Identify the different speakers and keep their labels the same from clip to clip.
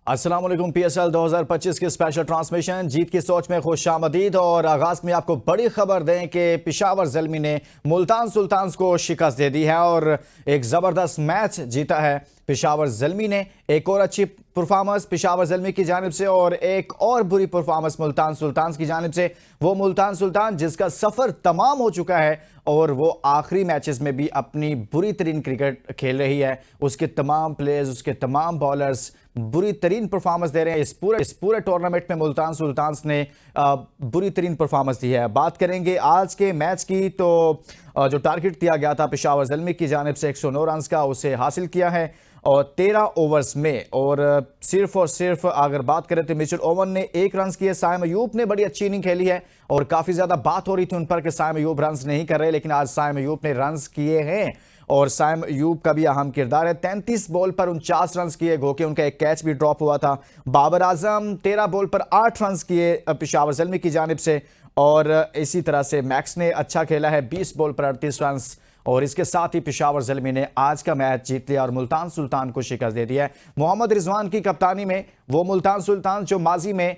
Speaker 1: अस्सलाम वालेकुम। PSL 2025 की स्पेशल ट्रांसमिशन जीत की सोच में खुशामदीद। और आगाज में आपको बड़ी खबर दें कि पेशावर ज़ल्मी ने मुल्तान सुल्तान्स को शिकस्त दे दी है और एक ज़बरदस्त मैच जीता है पेशावर ज़ल्मी ने। एक और अच्छी परफॉर्मेंस पेशावर ज़ल्मी की जानिब से और एक और बुरी परफॉर्मेंस मुल्तान सुल्तान्स की जानिब से। वो मुल्तान सुल्तान जिसका सफ़र तमाम हो चुका है और वो आखिरी मैचेस में भी अपनी बुरी तरीन क्रिकेट खेल रही है। उसके तमाम प्लेयर्स, उसके तमाम बॉलर्स बुरी तरीन परफॉर्मेंस दे रहे हैं। इस पूरे टूर्नामेंट में मुल्तान सुल्तान्स ने बुरी तरीन परफॉर्मेंस दी है। बात करेंगे आज के मैच की तो जो टारगेट दिया गया था पेशावर ज़ल्मी की जानिब से 109 रन का, उसे हासिल किया है और 13 ओवर्स में। और सिर्फ अगर बात करें तो मिचेल ओवन ने 1 रन किए। साइम अयूब ने बड़ी अच्छी इनिंग खेली है और काफ़ी ज़्यादा बात हो रही थी उन पर कि साइम अयूब रन नहीं कर रहे, लेकिन आज साइम अयूब ने रन किए हैं और साइम अयूब का भी अहम किरदार है। 33 बॉल पर 49 रन किए, गो के उनका एक कैच भी ड्रॉप हुआ था। बाबर आजम 13 बॉल पर 8 रन किए पेशावर ज़ल्मी की जानिब से और इसी तरह से मैक्स ने अच्छा खेला है, 20 बॉल पर 38 रन। और इसके साथ ही पेशावर ज़ल्मी ने आज का मैच जीत लिया और मुल्तान सुल्तान को शिकस्त दे दी है। मोहम्मद रिजवान की कप्तानी में वो मुल्तान सुल्तान जो माजी में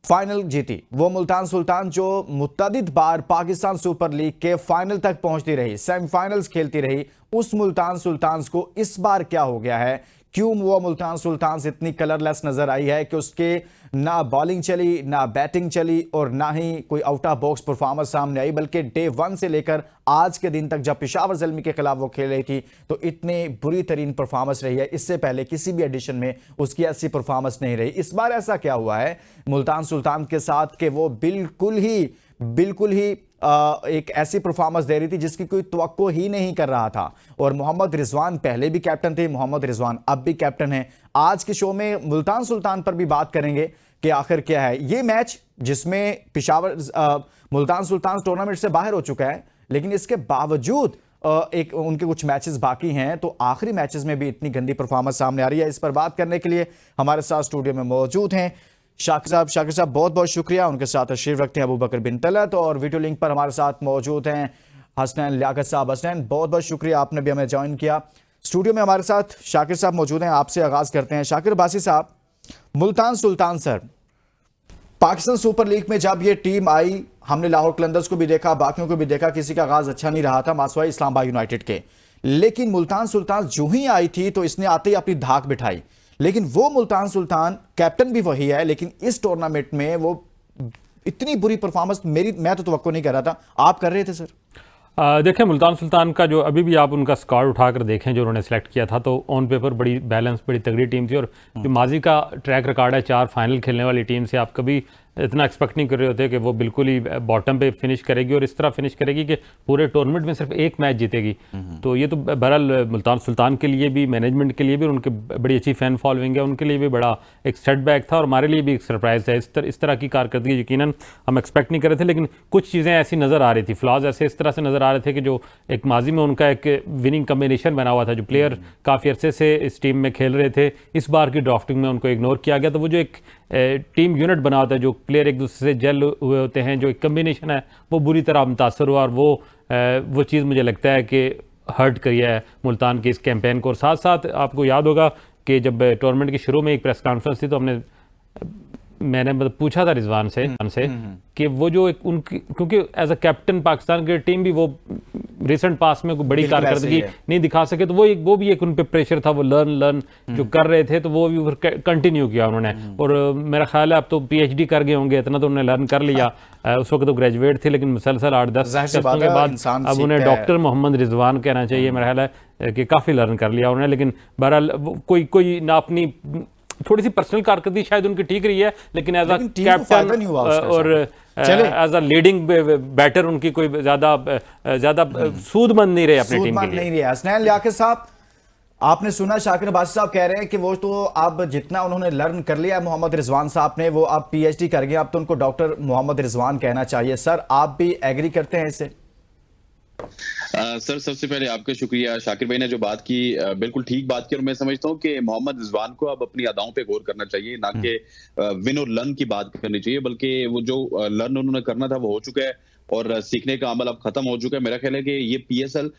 Speaker 1: फाइनल जीती, वो मुल्तान सुल्तान जो मुतअद्दिद बार पाकिस्तान सुपर लीग के फाइनल तक पहुंचती रही, सेमीफाइनल्स खेलती रही, उस मुल्तान सुल्तान को इस बार क्या हो गया है? क्यों वो मुल्तान सुल्तान इतनी कलरलेस नजर आई है कि उसके ना बॉलिंग चली, ना बैटिंग चली और ना ही कोई आउट ऑफ बॉक्स परफॉर्मेंस सामने आई, बल्कि डे 1 से लेकर आज के दिन तक जब पेशावर ज़ल्मी के खिलाफ वो खेल रही थी तो इतनी बुरी तरीन परफॉर्मेंस रही है। इससे पहले किसी भी एडिशन में उसकी ऐसी परफॉर्मेंस नहीं रही। इस बार ऐसा क्या हुआ है मुल्तान सुल्तान के साथ कि वो बिल्कुल ही एक ऐसी परफॉर्मेंस दे रही थी जिसकी कोई तवक्को ही नहीं कर रहा था। और मोहम्मद रिजवान पहले भी कैप्टन थे, मोहम्मद रिजवान अब भी कैप्टन हैं। आज के शो में मुल्तान सुल्तान पर भी बात करेंगे कि आखिर क्या है ये मैच जिसमें पेशावर मुल्तान सुल्तान टूर्नामेंट से बाहर हो चुका है, लेकिन इसके बावजूद एक उनके कुछ मैचेस बाकी हैं, तो आखिरी मैचेस में भी इतनी गंदी परफॉर्मेंस सामने आ रही है। इस पर बात करने के लिए हमारे साथ स्टूडियो में मौजूद हैं शाकिर साहब बहुत बहुत शुक्रिया। उनके साथ तशरीफ रखते हैं अबू बकर बिन तलत और वीडियो लिंक पर हमारे साथ मौजूद हैं हसनैन लियाकत साहब। हसनैन बहुत बहुत शुक्रिया, आपने भी हमें ज्वाइन किया। स्टूडियो में हमारे साथ शाकिर साहब मौजूद हैं, आपसे आगाज करते हैं। शाकिर बासी साहब, Multan Sultan sir, Pakistan super league में जब ये टीम आई, हमने लाहौर कलंदर्स को भी देखा, बाकियों को भी देखा, किसी का आगाज अच्छा नहीं रहा था मासवाई इस्लामाबाद यूनाइटेड के, लेकिन मुल्तान सुल्तान जो ही आई थी तो इसने आते ही अपनी धाक बिठाई। लेकिन वो मुल्तान सुल्तान कैप्टन भी वही है, लेकिन इस टूर्नामेंट में वो इतनी बुरी परफॉर्मेंस मैं तो तवक्को नहीं कर रहा था, आप कर रहे थे सर?
Speaker 2: देखें, मुल्तान सुल्तान का जो अभी भी आप उनका स्क्वाड उठाकर देखें जो उन्होंने सेलेक्ट किया था, तो ऑन पेपर बड़ी बैलेंस, बड़ी तगड़ी टीम थी। और जो माजी का ट्रैक रिकॉर्ड है 4 फाइनल खेलने वाली टीम से, आप कभी इतना एक्सपेक्ट नहीं कर रहे होते कि वो बिल्कुल ही बॉटम पे फिनिश करेगी और इस तरह फिनिश करेगी कि पूरे टूर्नामेंट में सिर्फ एक मैच जीतेगी। तो ये तो बहरहाल मुल्तान सुल्तान के लिए भी, मैनेजमेंट के लिए भी, और उनके बड़ी अच्छी फ़ैन फॉलोइंग है, उनके लिए भी बड़ा एक सेटबैक था और हमारे लिए भी एक सरप्राइज़ है। इस तरह की कारकर्दगी यकीनन हम एक्सपेक्ट नहीं कर रहे थे, लेकिन कुछ चीज़ें ऐसी नज़र आ रही थी, फ्लॉज ऐसे इस तरह से नज़र आ रहे थे कि जो एक माजी में उनका एक विनिंग कम्बिनेशन बना हुआ था, जो प्लेयर काफ़ी अरसे से इस टीम में खेल रहे थे, इस बार की ड्राफ्टिंग में उनको इग्नोर किया गया। तो वो जो एक टीम यूनिट बना होता है, जो प्लेयर एक दूसरे से जेल हुए होते हैं, जो एक कम्बिनेशन है, वो बुरी तरह मुतासर हुआ और वो चीज़ मुझे लगता है कि हर्ट करी है मुल्तान की इस कैंपेन को। और साथ साथ आपको याद होगा कि जब टूर्नामेंट के शुरू में एक प्रेस कॉन्फ्रेंस थी तो मैंने मतलब पूछा था रिजवान से कि वो जो एक उनकी, क्योंकि एज अ कैप्टन पाकिस्तान की टीम भी वो रिसेंट पास में कोई बड़ी कारकर्दगी नहीं दिखा सके, तो वो भी एक उन पे प्रेशर था, वो लर्न जो कर रहे थे तो वो भी कंटिन्यू किया उन्होंने। और मेरा ख्याल है अब तो PhD कर गए होंगे, इतना तो उन्होंने लर्न कर लिया। उस वक्त तो ग्रेजुएट थे, लेकिन मुसलसल 8-10 टेस्टों के बाद अब उन्हें डॉक्टर मोहम्मद रिजवान कहना चाहिए। मेरा ख्याल है कि काफ़ी लर्न कर लिया उन्होंने। लेकिन बहरहाल कोई ना अपनी थोड़ी सी पर्सनल कारकर्दगी शायद उनकी ठीक रही है, लेकिन एज अ कैप्टन और एज अ लीडिंग बैटर उनकी कोई ज्यादा सूदमंद नहीं रहे अपनी टीम के लिए।
Speaker 1: नहीं रहे। हसनैन लियाकत साहब, आपने सुना शाकिर बासी साहब कह रहे हैं कि वो तो अब जितना उन्होंने लर्न कर लिया मोहम्मद रिजवान साहब ने, वो अब PhD कर गए, अब तो उनको डॉक्टर मोहम्मद रिजवान कहना चाहिए। सर आप भी एग्री करते हैं इससे?
Speaker 3: सर सबसे पहले आपका शुक्रिया। शाकिर भाई ने जो बात की बिल्कुल ठीक बात की और मैं समझता हूं कि मोहम्मद रिजवान को अब अपनी अदाओं पे गौर करना चाहिए, ना कि विन और लर्न की बात करनी चाहिए, बल्कि वो जो लर्न उन्होंने करना था वो हो चुका है। और सीखने का अमल अब खत्म हो चुका है। मेरा ख्याल है कि ये PSL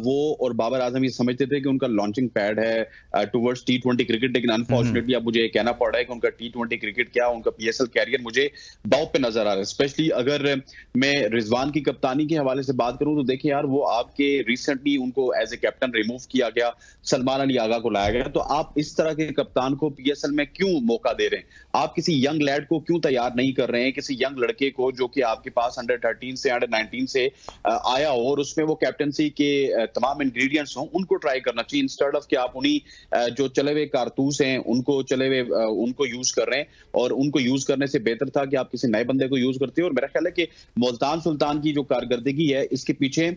Speaker 3: वो और बाबर आजम ये समझते थे कि उनका लॉन्चिंग पैड है टुवर्ड्स T20 क्रिकेट, लेकिन अनफॉर्चुनेटली अब मुझे कहना पड़ रहा है कि उनका T20 क्रिकेट क्या, उनका PSL कैरियर मुझे दांव पे नजर आ रहा है। स्पेशली अगर मैं रिजवान की कप्तानी के हवाले से बात करूं तो देखिए यार, वो आपके रिसेंटली उनको एज ए कैप्टन रिमूव किया गया, सलमान अली आगा को लाया गया, तो आप इस तरह के कप्तान को PSL में क्यों मौका दे रहे हैं? आप किसी यंग लैड को क्यों तैयार नहीं कर रहे हैं, किसी यंग लड़के को जो कि आपके पास अंडर 13 से अंडर 19 से आया हो और उसमें वो कैप्टनसी के तमाम इंग्रेडिएंट्स हों, उनको ट्राई करना चाहिए इंस्टेड ऑफ कि आप उन्हीं जो चले हुए कारतूस हैं उनको यूज कर रहे हैं। और उनको यूज करने से बेहतर था कि आप किसी नए बंदे को यूज करते हो। और मेरा ख्याल है कि मुल्तान सुल्तान की जो कारकर्दगी है, इसके पीछे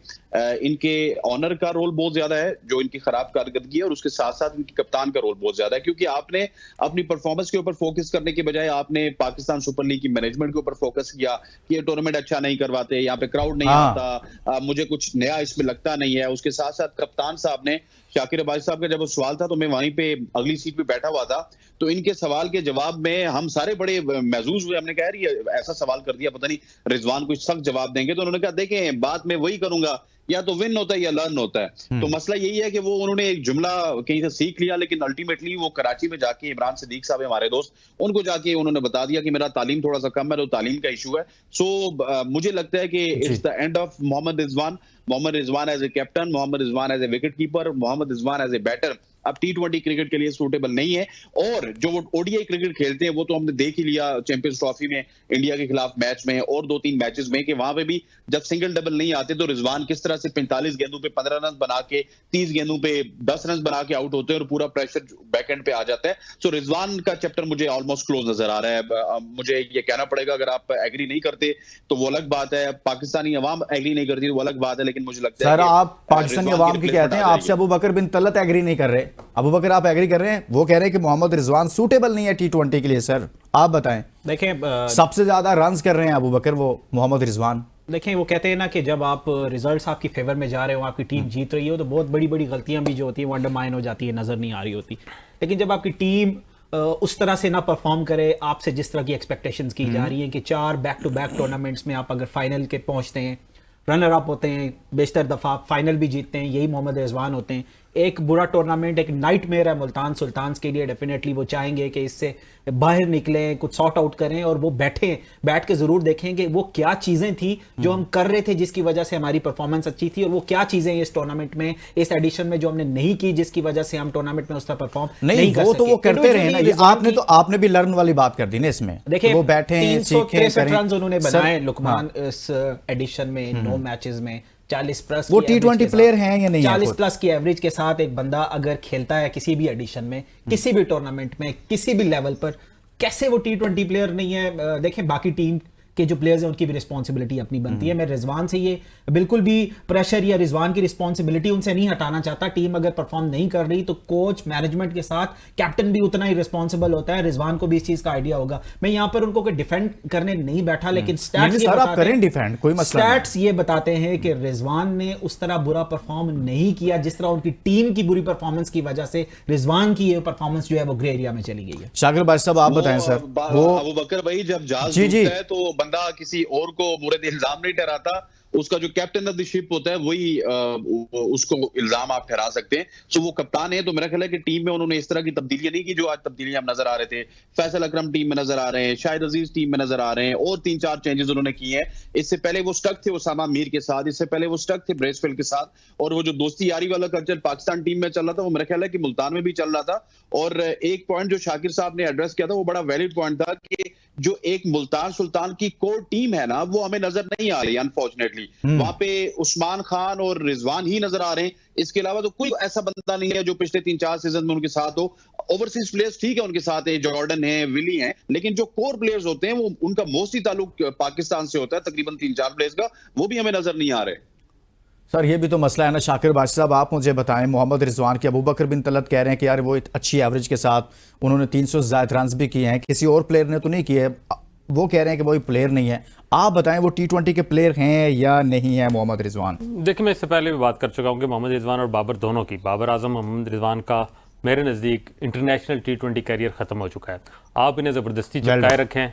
Speaker 3: इनके ऑनर का रोल बहुत ज्यादा है, जो इनकी खराब कारकर्दगी है, और उसके साथ साथ इनके कप्तान का रोल बहुत ज्यादा है, क्योंकि आपने अपनी परफॉर्मेंस के ऊपर फोकस करने के बजाय आपने पाकिस्तान सुपर लीग की मैनेजमेंट के ऊपर फोकस किया कि ये टूर्नामेंट अच्छा नहीं करवाते, यहाँ पे क्राउड नहीं आता, मुझे कुछ नया इसमें लगता नहीं है। उसके साथ साथ कप्तान साहब ने, शाकिर अब्बासी साहब का जब वो सवाल था तो मैं वहीं पे अगली सीट पे बैठा हुआ था, तो इनके सवाल के जवाब में हम सारे बड़े महजूज हुए। हमने कहा यार ये ऐसा सवाल कर दिया, पता नहीं रिजवान कोई सख्त जवाब देंगे। तो उन्होंने कहा देखें, बात मैं वही करूंगा, या तो विन होता है या लर्न होता है। तो मसला यही है कि वो उन्होंने एक जुमला कहीं से सीख लिया, लेकिन अल्टीमेटली वो कराची में जाके इमरान सिद्दीक साहब हमारे दोस्त, उनको जाके उन्होंने बता दिया कि मेरा तालीम थोड़ा सा कम है, तो तालीम का इशू है। सो मुझे लगता है कि it's the end of Mohammad Rizwan as a captain, Mohammad Rizwan as a wicket keeper, Mohammad Rizwan as a batter अब T20 क्रिकेट के लिए सूटेबल नहीं है। और जो वो ODI क्रिकेट खेलते हैं वो तो हमने देख ही लिया चैंपियंस ट्रॉफी में इंडिया के खिलाफ मैच में और 2-3 मैचेस में, कि वहां पे भी जब सिंगल डबल नहीं आते तो रिजवान किस तरह से 45 गेंदों पे 15 रन बना के, 30 गेंदों पे 10 रन बना के आउट होते हैं और पूरा प्रेशर बैकएंड पे आ जाता है। सो रिजवान का चैप्टर मुझे ऑलमोस्ट क्लोज नजर आ रहा है। मुझे ये कहना पड़ेगा, अगर आप एग्री नहीं करते तो वो अलग बात है, पाकिस्तानी अवाम एग्री नहीं करती तो वो अलग बात है, लेकिन मुझे लगता है
Speaker 1: सर आप पाकिस्तानी अवाम की कहते हैं, आपसे अबू बकर बिन तलत एग्री नहीं कर रहे। अबू बकर आप एग्री कर रहे हैं? वो कह रहे हैं कि मोहम्मद रिजवान सूटेबल नहीं है T20 के लिए। सर आप बताएं।
Speaker 4: देखें,
Speaker 1: सबसे ज्यादा रन्स कर रहे हैं अबू बकर वो मोहम्मद रिजवान।
Speaker 4: देखें, वो कहते हैं ना कि जब आप रिजल्ट्स आपकी फेवर में जा रहे हो, आपकी टीम जीत रही हो, तो बहुत बड़ी बड़ी गलतियां भी जो होती हैं वो अंडरमाइन हो जाती है, नजर नहीं आ रही होती। लेकिन जब आपकी टीम उस तरह से ना परफॉर्म करे, आपसे जिस तरह की एक्सपेक्टेशंस की जा रही हैं कि 4 बैक टू बैक टूर्नामेंट्स में आप अगर फाइनल के पहुंचते हैं, रनर अप होते हैं, बेशतर दफा फाइनल भी जीतते हैं, यही मोहम्मद रिजवान होते हैं। एक बुरा टूर्नामेंट एक नाइटमेयर है मुल्तान सुल्तान्स के लिए। डेफिनेटली वो चाहेंगे कि इससे बाहर निकलें, कुछ सॉर्ट आउट करें, और वो बैठ के जरूर देखें कि वो क्या चीजें थी जो हम कर रहे थे जिसकी वजह से हमारी परफॉर्मेंस अच्छी थी, और वो क्या चीजें इस टूर्नामेंट में, इस एडिशन में जो हमने नहीं की जिसकी वजह से हम टूर्नामेंट में उस तरह परफॉर्म नहीं कर सके।
Speaker 1: तो वो करते रहे ना, ये आपने भी लर्न वाली बात कर दी ना इसमें।
Speaker 4: देखिए,
Speaker 1: वो बैठे
Speaker 4: 363 रन उन्होंने बनाए लुकमान इस एडिशन में, 9 मैचेस में 40 प्लस।
Speaker 1: वो T20 प्लेयर हैं या नहीं?
Speaker 4: 40 प्लस की एवरेज के साथ एक बंदा अगर खेलता है किसी भी एडिशन में, किसी भी टूर्नामेंट में, किसी भी लेवल पर, कैसे वो T20 प्लेयर नहीं है? देखें, बाकी टीम के जो प्लेयर्स हैं उनकी भी रिस्पॉन्सिबिलिटी अपनी बनती है। मैं रिजवान से ये बिल्कुल भी प्रेशर या रिजवान की रिस्पॉन्सिबिलिटी उनसे नहीं हटाना चाहता। टीम अगर परफॉर्म नहीं कर रही तो कोच, मैनेजमेंट के साथ कैप्टन भी उतना ही रिस्पॉन्सिबल होता है। रिजवान को भी इस चीज का आइडिया होगा। मैं यहाँ पर उनको डिफेंड करने नहीं बैठा, लेकिन स्टैट्स ये बताते हैं कि रिजवान ने उस तरह बुरा परफॉर्म नहीं किया जिस तरह उनकी टीम की बुरी परफॉर्मेंस की वजह से रिजवान की ये परफॉर्मेंस जो है वो ग्रे एरिया में चली गई है।
Speaker 1: शाकिर भाई साहब आप बताएं सर।
Speaker 3: वो अबू बकर भाई जब जाल टूटता है तो बंदा किसी और को मुरद इल्जाम नहीं ठहराता, उसका जो कैप्टन ऑफ द शिप होता है वही उसको इल्जाम आप ठहरा सकते हैं। सो वो कप्तान है, तो मेरा ख्याल है कि टीम में उन्होंने इस तरह की तब्दीलियां नहीं की जो आज तब्दीलियां हम नजर आ रहे थे। फैसल अकरम टीम में नजर आ रहे हैं, शाहिद अजीज टीम में नजर आ रहे हैं, और 3-4 चेंजेस उन्होंने किए हैं। इससे पहले वो स्टक थे उसामा मीर के साथ, इससे पहले वो स्टक थे ब्रेसफील्ड के साथ, और वो जो दोस्ती यारी वाला कल्चर पाकिस्तान टीम में चल रहा था वो मेरा ख्याल है कि मुल्तान में भी चल रहा था। और एक पॉइंट जो शाकिर साहब ने एड्रेस किया था वो बड़ा वैलिड पॉइंट था कि जो एक मुल्तान सुल्तान की कोर टीम है ना, वो हमें नजर नहीं आ रही अनफॉर्चुनेटली। वहां पे उस्मान खान और रिजवान ही नजर आ रहे हैं, इसके अलावा तो कोई ऐसा बंदा नहीं है जो पिछले 3-4 सीजन में उनके साथ हो। ओवरसीज प्लेयर्स ठीक है उनके साथ है, जॉर्डन है, विली है, लेकिन जो कोर प्लेयर्स होते हैं वो उनका मोस्टली ताल्लुक पाकिस्तान से होता है, तकरीबन 3-4 प्लेयर्स का, वो भी हमें नजर नहीं आ रहे।
Speaker 1: सर ये भी तो मसला है ना शाकिर बादशाह साहब, आप मुझे बताएं। मोहम्मद रिजवान के अबू बकर बिन तलत कह रहे हैं कि यार वो अच्छी एवरेज के साथ उन्होंने 300 से ज्यादा रन भी किए हैं, किसी और प्लेयर ने तो नहीं किए। वो कह रहे हैं कि वो प्लेयर नहीं है। आप बताएं वो T20 के प्लेयर हैं या नहीं है मोहम्मद रिजवान?
Speaker 2: देखिए, मैं इससे पहले भी बात कर चुका हूँ कि मोहम्मद रिजवान और बाबर दोनों की, बाबर आजम मोहम्मद रिजवान का मेरे नज़दीक इंटरनेशनल T20 कैरियर ख़त्म हो चुका है। आप इन्हें ज़बरदस्ती चिपकाए रखें,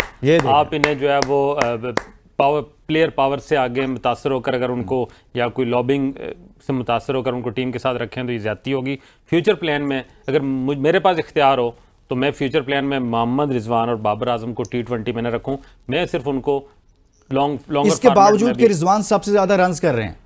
Speaker 2: आप इन्हें जो है वो प्लेयर पावर से आगे मुतासर होकर अगर उनको या कोई लॉबिंग से मुतासर होकर उनको टीम के साथ रखें तो ये ज़्यादती होगी। फ्यूचर प्लान में अगर मेरे पास इख्तियार हो तो मैं फ्यूचर प्लान में मोहम्मद रिजवान और बाबर आजम को T20 में न रखूं, मैं सिर्फ उनको लॉन्गर
Speaker 1: इसके बावजूद कि रिजवान सबसे ज्यादा रन्स कर रहे हैं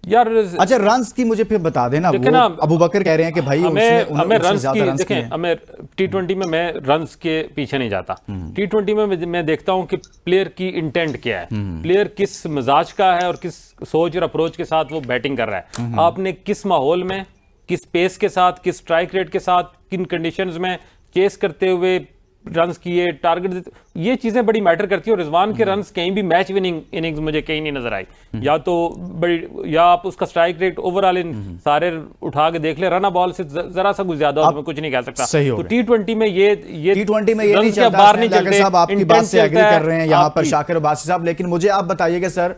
Speaker 2: यार।
Speaker 1: अच्छा, रन्स की मुझे फिर बता देना, वो
Speaker 2: ना,
Speaker 1: अबू बकर कह रहे हैं कि भाई
Speaker 2: हमें रन्स की देखें, हमें T20 में मैं रन्स के पीछे नहीं जाता। T20 में मैं देखता हूं कि प्लेयर की इंटेंट क्या है, प्लेयर किस मिजाज का है और किस सोच और अप्रोच के साथ वो बैटिंग कर रहा है। आपने किस माहौल में, किस पेस के साथ, किस स्ट्राइक रेट के साथ, किन कंडीशंस में चेस करते हुए रन्स किए, टारगेट, ये चीजें बड़ी मैटर करती है। और रिजवान के रन्स कहीं भी मैच विनिंग इनिंग्स मुझे कहीं नहीं नजर आई। या तो बड़ी, या आप उसका स्ट्राइक रेट ओवरऑल इन सारे उठा के देख ले, रन बॉल से जरा सा कुछ ज्यादा मैं कुछ नहीं कह सकता। तो T20 में ये
Speaker 1: T20 में ये नहीं चलता।
Speaker 2: बाहर नहीं चलते।
Speaker 1: साहब आपकी बात से एग्री कर रहे हैं यहाँ पर शाकिर और बासित साहब, लेकिन मुझे आप बताइएगा सर,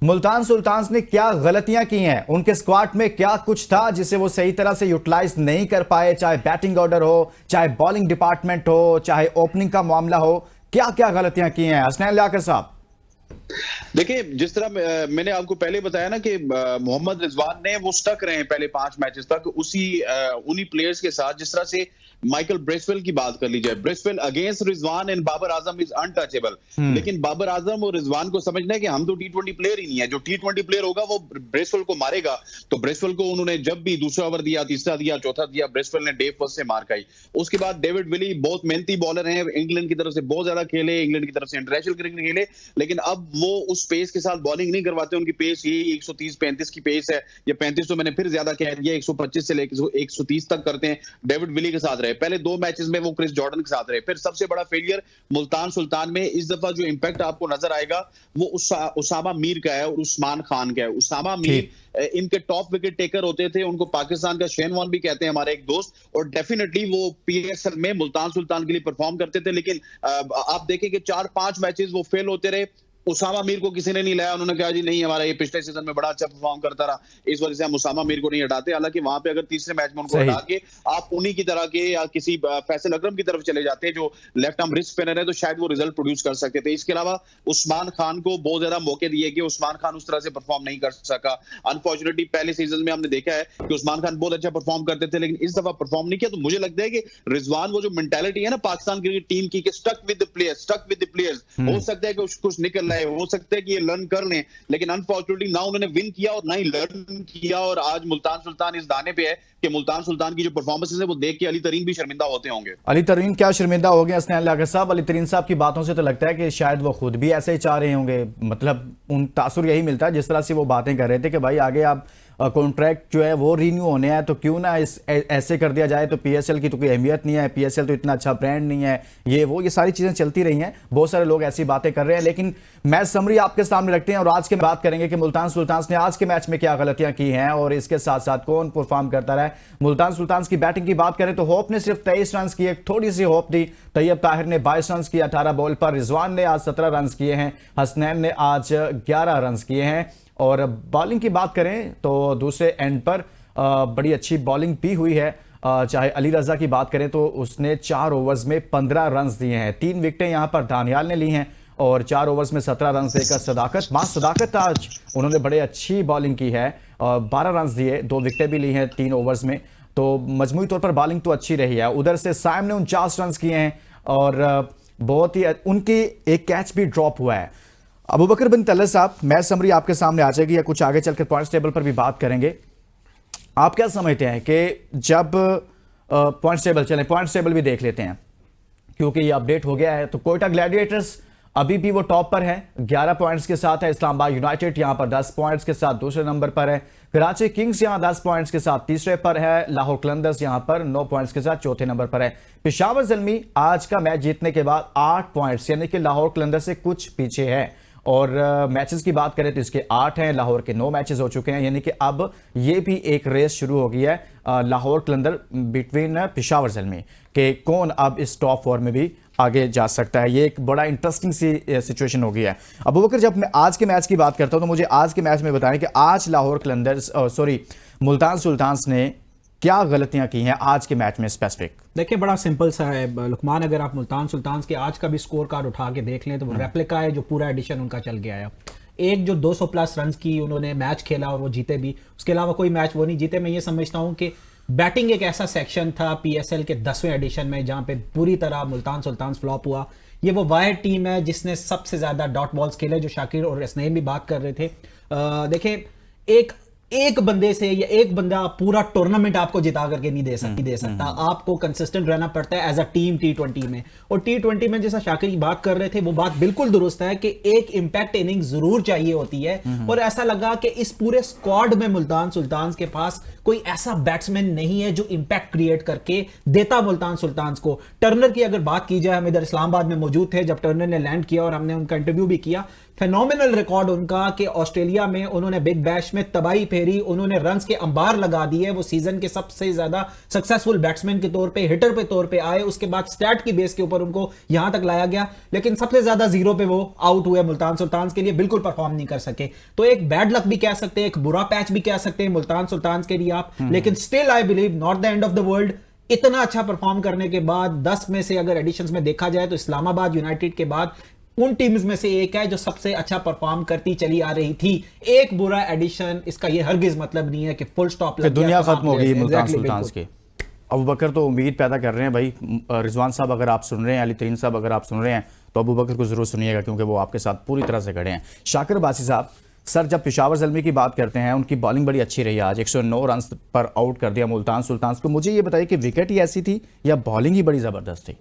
Speaker 1: मुल्तान सुल्तान्स ने क्या गलतियां की हैं? उनके स्क्वाड में क्या कुछ था जिसे वो सही तरह से यूटिलाइज नहीं कर पाए? चाहे बैटिंग ऑर्डर हो, चाहे बॉलिंग डिपार्टमेंट हो, चाहे ओपनिंग का मामला हो, क्या क्या गलतियां की हैं हसनैन लियाकत साहब?
Speaker 3: देखिए, जिस तरह मैंने आपको पहले बताया ना कि मोहम्मद रिजवान ने वो स्टक रहे हैं पहले 5 मैचेस तक उन्हीं प्लेयर्स के साथ। जिस तरह से माइकल ब्रेसवेल की बात कर ली जाए, Bracewell against Rizwan and Babar Azam is untouchable. लेकिन बाबर आजम और रिजवान को समझना है कि हम तो T20 प्लेयर ही नहीं है। जो T20 प्लेयर होगा वो ब्रेसवेल को मारेगा। तो ब्रेसवेल को उन्होंने जब भी दूसरा ओवर दिया, तीसरा दिया, चौथा दिया, ब्रेसवेल ने डे फर्स्ट से मार खाई। उसके बाद डेविड विली बहुत मेहनती बॉलर हैं, इंग्लैंड की तरफ से बहुत ज्यादा खेले, इंग्लैंड की तरफ से इंटरनेशनल क्रिकेट खेले, लेकिन अब वो उस पेस के साथ बॉलिंग नहीं करवाते। उनकी पेस यही 130-35 की पेस है, या 35 तो मैंने फिर ज्यादा कह दिया, 125 से लेकर 130 तक करते हैं। डेविड विली के साथ रहे पहले 2 मैचेस में, वो क्रिस जॉर्डन के साथ रहे। फिर सबसे बड़ा फेलियर मुल्तान सुल्तान में इस दफा जो इंपैक्ट आपको नजर आएगा वो उसामा मीर का है और उस्मान खान का है। उसामा मीर इनके टॉप विकेट टेकर होते थे, उनको पाकिस्तान का शेन वॉन भी कहते हैं हमारे एक दोस्त, और डेफिनेटली वो PSL में मुल्तान सुल्तान के लिए परफॉर्म करते थे। लेकिन आप देखें कि 4-5 मैचेस वो फेल होते रहे। उसामा मीर को किसी ने नहीं लाया, उन्होंने कहा जी नहीं, हमारा ये पिछले सीजन में बड़ा अच्छा परफॉर्म करता रहा, इस वजह से हम उसामा मीर को नहीं हटाते। हालांकि वहां पे अगर तीसरे मैच में उनको हटा के आप उन्हीं की तरह के या किसी फैसल अकरम की तरफ चले जाते जो लेफ्ट आर्म रिस्ट स्पिनर है, तो शायद वो रिजल्ट प्रोड्यूस कर सकते थे। इसके अलावा उस्मान खान को बहुत ज्यादा मौके दिए गए, उस्मान खान उस तरह से परफॉर्म नहीं कर सका। अनफॉर्चुनेटली पहले सीजन में हमने देखा है कि उस्मान खान बहुत अच्छा परफॉर्म करते थे, लेकिन इस दफा परफॉर्म नहीं किया। तो मुझे लगता है कि रिजवान वो जो मेंटालिटी है ना पाकिस्तान क्रिकेट टीम की, स्टक विद द प्लेयर्स, हो सकता है कि कुछ निकल रहा है, हो सकता है कि ये लर्न कर लें, लेकिन अनफॉर्चुनेटली ना उन्होंने विन किया और ना ही लर्न किया। और आज मुल्तान सुल्तान इस दाने पे है कि मुल्तान सुल्तान की जो परफॉर्मेंस है वो देख के अली तरीन भी शर्मिंदा होते होंगे।
Speaker 1: अली तरीन क्या शर्मिंदा हो गए हसनैन लियाकत साहब? अली तरीन साहब की बातों से तो लगता है कि शायद वो खुद भी ऐसे ही चाह रहे होंगे, मतलब उन तासुर यही मिलता है जिस तरह से वो बातें कर रहे थे कि भाई आगे आप कॉन्ट्रैक्ट जो है वो रीन्यू होने हैं, तो क्यों ना ऐसे कर दिया जाए। तो PSL की तो कोई अहमियत नहीं है, PSL तो इतना अच्छा ब्रांड नहीं है, ये सारी चीज़ें चलती रही हैं। बहुत सारे लोग ऐसी बातें कर रहे हैं, लेकिन मैच समरी आपके सामने रखते हैं और आज के बात करेंगे कि मुल्तान सुल्तान्स ने आज के मैच में क्या गलतियां की हैं और इसके साथ साथ कौन परफॉर्म करता रहा है। मुल्तान सुल्तान्स की बैटिंग की बात करें तो होप ने सिर्फ 23 रन की एक थोड़ी सी होप दी। तैयब ताहिर ने 22 रन किए 18 बॉल पर, रिजवान ने आज 17 रन किए हैं, हसनैन ने आज 11 रन किए हैं। और बॉलिंग की बात करें तो दूसरे एंड पर बड़ी अच्छी बॉलिंग भी हुई है। चाहे अली रजा की बात करें तो उसने 4 ओवर्स में 15 रन दिए हैं। 3 विकेटें यहां पर दानियाल ने ली हैं और 4 ओवर्स में 17 रन देकर सदाकत आज उन्होंने बड़े अच्छी बॉलिंग की है, 12 रन दिए, 2 विकेटें भी ली हैं 3 ओवर्स में। तो मजमूई तौर पर बॉलिंग तो अच्छी रही है। उधर से साइम ने 49 रन किए हैं और बहुत ही उनकी एक कैच भी ड्रॉप हुआ है। अबू बकर बिन तलत साहब, मैच समरी आपके सामने आ जाएगी या कुछ आगे चलकर पॉइंट्स टेबल पर भी बात करेंगे। आप क्या समझते हैं कि जब पॉइंट्स टेबल चलें, पॉइंट्स टेबल भी देख लेते हैं क्योंकि ये अपडेट हो गया है। तो कोयटा ग्लैडिएटर्स अभी भी वो टॉप पर है 11 पॉइंट्स के साथ है। इस्लामाबाद यूनाइटेड यहां पर 10 पॉइंट्स के साथ दूसरे नंबर पर है। कराची किंग्स यहां 10 पॉइंट्स के साथ तीसरे पर है। लाहौर कलंदर्स यहां पर 9 पॉइंट्स के साथ चौथे नंबर पर है। पेशावर ज़ल्मी आज का मैच जीतने के बाद 8 पॉइंट्स यानी कि लाहौर कलंदर्स से कुछ पीछे है। और मैचेस की बात करें तो इसके 8 हैं, लाहौर के 9 मैचेस हो चुके हैं, यानी कि अब ये भी एक रेस शुरू हो गई है लाहौर कलंदर बिटवीन पेशावर ज़ल्मी कि कौन अब इस टॉप 4 में भी आगे जा सकता है। ये एक बड़ा इंटरेस्टिंग सी सिचुएशन हो गई है। अबू बकर, जब मैं आज के मैच की बात करता हूं तो मुझे आज के मैच में बताएं कि आज लाहौर कलंदर्स मुल्तान सुल्तान्स ने क्या गलतियां की हैं आज के मैच में स्पेसिफिक?
Speaker 4: देखिए बड़ा सिंपल सा है लुकमान, अगर आप मुल्तान सुल्तान्स के आज का भी स्कोर कार्ड उठा के देख लें तो वो रेप्लिका है जो पूरा एडिशन उनका चल के आया। एक जो 200 प्लस रन की उन्होंने मैच खेला और वो जीते भी, उसके अलावा कोई मैच वो नहीं जीते। मैं ये समझता हूं कि बैटिंग एक ऐसा सेक्शन था पीएसएल के 10वें एडिशन में जहां पे पूरी तरह मुल्तान सुल्तान्स फ्लॉप हुआ। ये वो वाहिद टीम है जिसने सबसे ज्यादा डॉट बॉल्स खेले, जो शाकिर और हसनैन भी बात कर रहे थे। देखिए एक बंदे से या एक बंदा पूरा टूर्नामेंट आपको जिता करके नहीं दे सकता। आपको कंसिस्टेंट रहना पड़ता है एज अ टीम टी20 में। और टी20 में जैसा शाकिर की बात कर रहे थे वो बात बिल्कुल दुरुस्त है कि एक इंपैक्ट इनिंग जरूर चाहिए होती है। और ऐसा लगा कि इस पूरे स्क्वाड में मुल्तान सुल्तान्स के पास कोई ऐसा बैट्समैन नहीं है जो इंपैक्ट क्रिएट करके देता मुल्तान सुल्तान्स को। टर्नर की अगर बात की जाए, हम इधर इस्लामाबाद में मौजूद थे जब टर्नर ने लैंड किया और हमने उनका इंटरव्यू भी किया। फेनोमिनल रिकॉर्ड उनका कि ऑस्ट्रेलिया में उन्होंने बिग बैश में तबाही फेरी, उन्होंने रन्स के अंबार लगा दिए। वो सीजन के सबसे ज्यादा सक्सेसफुल बैट्समैन के तौर पे, हिटर पे तौर पे आए। उसके बाद स्टैट की बेस के ऊपर उनको यहां तक लाया गया, लेकिन सबसे ज्यादा जीरो पे वो आउट हुए मुल्तान सुल्तान्स के लिए, बिल्कुल परफॉर्म नहीं कर सके। तो एक बैड लक भी कह सकते हैं, एक बुरा पैच भी कह सकते हैं मुल्तान सुल्तान्स के लिए आप। लेकिन still I believe not the end of the world. इतना अच्छा परफॉर्म करने के बाद 10 में से अगर एडिशंस में देखा जाए तो इस्लामाबाद यूनाइटेड के बाद उन टीम्स में से एक है जो सबसे अच्छा परफॉर्म करती चली आ रही थी। एक बुरा एडिशन, इसका ये हरगिज मतलब नहीं है कि फुल स्टॉप लग गया,
Speaker 1: दुनिया खत्म हो गई मुल्तान
Speaker 4: Exactly,
Speaker 1: सुल्तान्स की। अबू बकर तो उम्मीद पैदा कर रहे हैं भाई। रिजवान साहब अगर आप सुन रहे हैं, अली तरीन साहब अगर आप सुन रहे हैं तो अबू बकर को जरूर सुनिएगा क्योंकि वो आपके साथ पूरी तरह से खड़े हैं। शाकिर अब्बासी साहब, सर जब पेशावर ज़ल्मी की बात करते हैं, उनकी बॉलिंग बड़ी अच्छी रही आज, 109 रन पर आउट कर दिया मुल्तान सुल्तान्स को। मुझे ये बताइए कि विकेट ही ऐसी थी या बॉलिंग ही बड़ी ज़बरदस्त थी?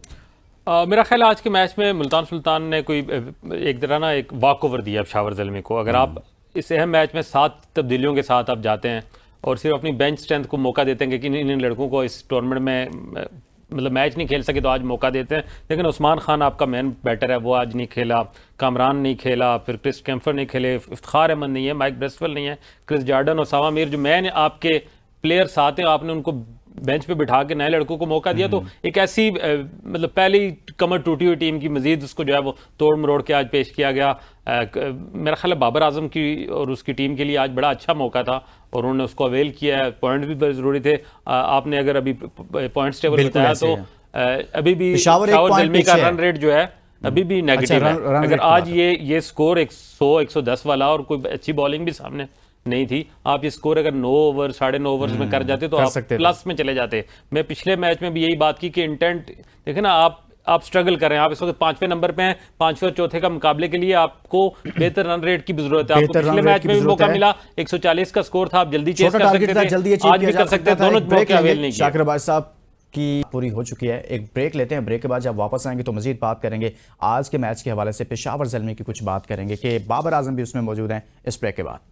Speaker 2: मेरा ख्याल आज के मैच में मुल्तान सुल्तान ने कोई एक तरह ना एक वॉक ओवर दिया पेशावर ज़ल्मी को। अगर आप इस अहम मैच में 7 तब्दीलियों के साथ आप जाते हैं और सिर्फ अपनी बेंच स्ट्रेंथ को मौका देते हैं कि इन लड़कों को इस टूर्नामेंट में मतलब मैच नहीं खेल सके तो आज मौका देते हैं। लेकिन उस्मान खान आपका मेन बैटर है, वो आज नहीं खेला, कामरान नहीं खेला, फिर क्रिस कैम्फर नहीं खेले, इफ्तिखार अहमद नहीं है, माइक ब्रेसवेल नहीं है, क्रिस जॉर्डन और सामा मीर जो मैंने आपके प्लेयर्स आते हैं, आपने उनको बेंच पे बिठा के नए लड़कों को मौका दिया। तो एक ऐसी मतलब पहली कमर टूटी हुई टीम की मजीद उसको जो है वो तोड़ मरोड़ के आज पेश किया गया। मेरा ख्याल है बाबर आजम की और उसकी टीम के लिए आज बड़ा अच्छा मौका था और उन्होंने उसको अवेल किया है। पॉइंट भी बड़े ज़रूरी थे। आपने अगर अभी पॉइंट्स टेबल बताया तो अभी भी पेशावर ज़ल्मी का रन रेट जो है अभी भी नेगेटिव है। अगर आज ये स्कोर 100-110 वाला और कोई अच्छी बॉलिंग भी सामने नहीं थी, आप ये स्कोर अगर 9 ओवर 9.5 ओवर्स में कर जाते तो आप प्लस में चले जाते। मैं पिछले मैच में भी यही बात की कि इंटेंट देखे ना, आप स्ट्रगल कर रहे हैं, आप इस वक्त 5वें नंबर पे हैं, 5वें और चौथे का मुकाबले के लिए आपको बेहतर रन रेट की जरूरत है। आपको पिछले मैच में भी मौका मिला, 140 का स्कोर था, आप जल्दी चेस कर सकते थे, आज भी कर सकते थे, दोनों मौके अवेल नहीं किए।
Speaker 1: शाकिर अब्बासी साहब की पूरी हो चुकी है, एक ब्रेक लेते हैं। ब्रेक के बाद जब वापस आएंगे तो मजीद बात करेंगे आज के मैच के हवाले से, पेशावर ज़ल्मी की कुछ बात करेंगे कि बाबर आजम भी उसमें मौजूद हैं। इस ब्रेक के बाद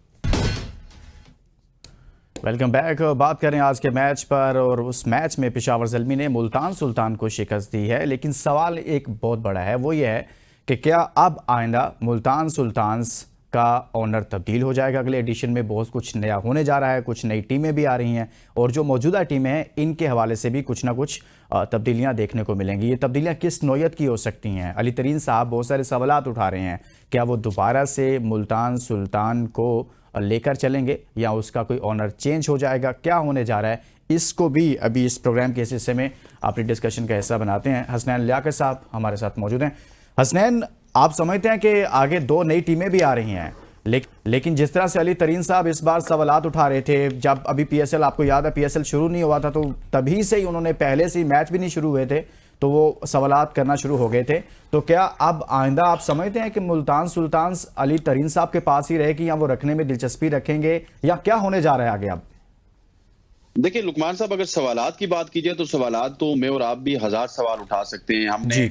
Speaker 1: वेलकम बैक। बात करें आज के मैच पर, और उस मैच में पेशावर ज़ल्मी ने मुल्तान सुल्तान को शिकस्त दी है। लेकिन सवाल एक बहुत बड़ा है, वो ये है कि क्या अब आइंदा मुल्तान सुल्तान्स का ऑनर तब्दील हो जाएगा? अगले एडिशन में बहुत कुछ नया होने जा रहा है, कुछ नई टीमें भी आ रही हैं और जो मौजूदा टीमें हैं इनके हवाले से भी कुछ ना कुछ तब्दीलियां देखने को मिलेंगी। ये तब्दीलियां किस नौयत की हो सकती हैं? अली तरीन साहब बहुत सारे सवालात उठा रहे हैं। क्या वो दोबारा से मुल्तान सुल्तान को लेकर चलेंगे या उसका कोई ऑनर चेंज हो जाएगा? क्या होने जा रहा है, इसको भी अभी इस प्रोग्राम के हिस्से में अपनी डिस्कशन का हिस्सा बनाते हैं। हसनैन लियाकत साहब हमारे साथ मौजूद हैं। हसनैन, आप समझते हैं कि आगे 2 नई टीमें भी आ रही हैं, लेकिन जिस तरह से अली तरीन साहब इस बार सवालात उठा रहे थे, जब अभी पीएसएल, आपको याद है पीएसएल शुरू नहीं हुआ था तो तभी से ही उन्होंने, पहले से ही मैच भी नहीं शुरू हुए थे तो वो सवालात करना शुरू हो गए थे। तो क्या अब आइंदा आप समझते हैं कि मुल्तान सुल्तान्स अली तरीन साहब के पास ही रहेगी या वो रखने में दिलचस्पी रखेंगे, या क्या होने जा रहा है आगे? अब
Speaker 3: देखिए लुकमान साहब, अगर सवालात की बात कीजिए तो सवालात तो मैं और आप भी 1000 सवाल उठा सकते हैं। हमने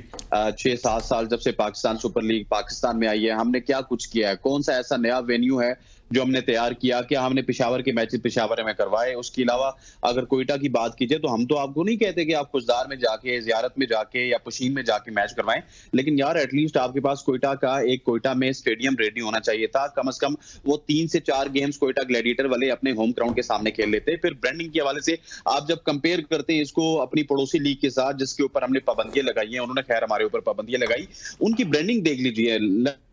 Speaker 3: 6-7 साल जब से पाकिस्तान सुपर लीग पाकिस्तान में आई है, हमने क्या कुछ किया है, कौन सा ऐसा नया वेन्यू है जो हमने तैयार किया, क्या हमने पेशावर के मैचेस पेशावर में करवाए। उसके अलावा अगर कोयटा की बात कीजिए तो हम तो आपको नहीं कहते कि आप खुशदार में जाके, ज़ियारत में जाके या पशीन में जाके मैच करवाएं, लेकिन यार एटलीस्ट आपके पास कोयटा में स्टेडियम रेडी होना चाहिए था। कम से कम वो 3 से 4 गेम्स कोयटा ग्लैडिएटर वाले अपने होम ग्राउंड के सामने खेल लेते। फिर ब्रांडिंग के हवाले से आप जब कंपेयर करते हैं इसको अपनी पड़ोसी लीग के साथ जिसके ऊपर हमने पाबंदियां लगाई हैं, उन्होंने खैर हमारे ऊपर पाबंदियां लगाई, उनकी ब्रांडिंग देख लीजिए।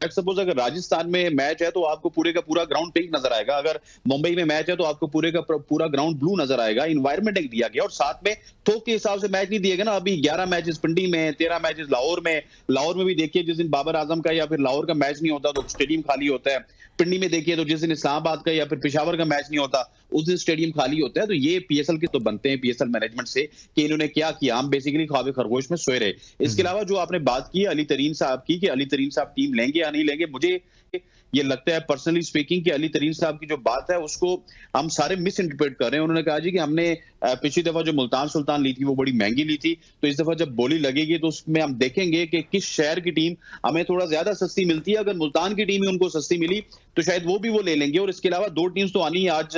Speaker 3: सपोज अगर राजस्थान में मैच है तो आपको पूरे का पूरा ग्राउंड ग्राउंड पिंक नजर आएगा, अगर मुंबई में मैच है तो आपको पूरे का पूरा ग्राउंड ब्लू नजर आएगा। इन्वायरमेंट एक दिया गया और साथ में थोक के हिसाब से मैच नहीं दिए गए ना। अभी 11 मैचेस पिंडी में, 13 मैचेस लाहौर में भी देखिए जिस दिन बाबर आजम का या फिर लाहौर का मैच नहीं होता तो स्टेडियम खाली होता है। पिंडी में देखिए तो जिस दिन इस्लामाबाद का या फिर पेशावर का मैच नहीं होता उस दिन स्टेडियम खाली होता है। तो ये पीएसएल के तो बनते हैं पीएसएल मैनेजमेंट से कि इन्होंने क्या किया, हम बेसिकली ख्वाब खरगोश में सोए रहे। इसके अलावा जो आपने बात की अली तरीन साहब की कि अली तरीन साहब टीम लेंगे या नहीं लेंगे, मुझे ये लगता है पर्सनली स्पीकिंग कि अली तरीन साहब की जो बात है उसको हम सारे मिस इंटरप्रेट कर रहे हैं। उन्होंने कहा जी कि हमने पिछली दफा जो मुल्तान सुल्तान ली थी वो बड़ी महंगी ली थी, तो इस दफा जब बोली लगेगी तो उसमें हम देखेंगे कि किस शहर की टीम हमें थोड़ा ज्यादा सस्ती मिलती है। अगर मुल्तान की टीम ही उनको सस्ती मिली तो शायद वो भी वो ले लेंगे। और इसके अलावा दो टीम्स तो आनी है। आज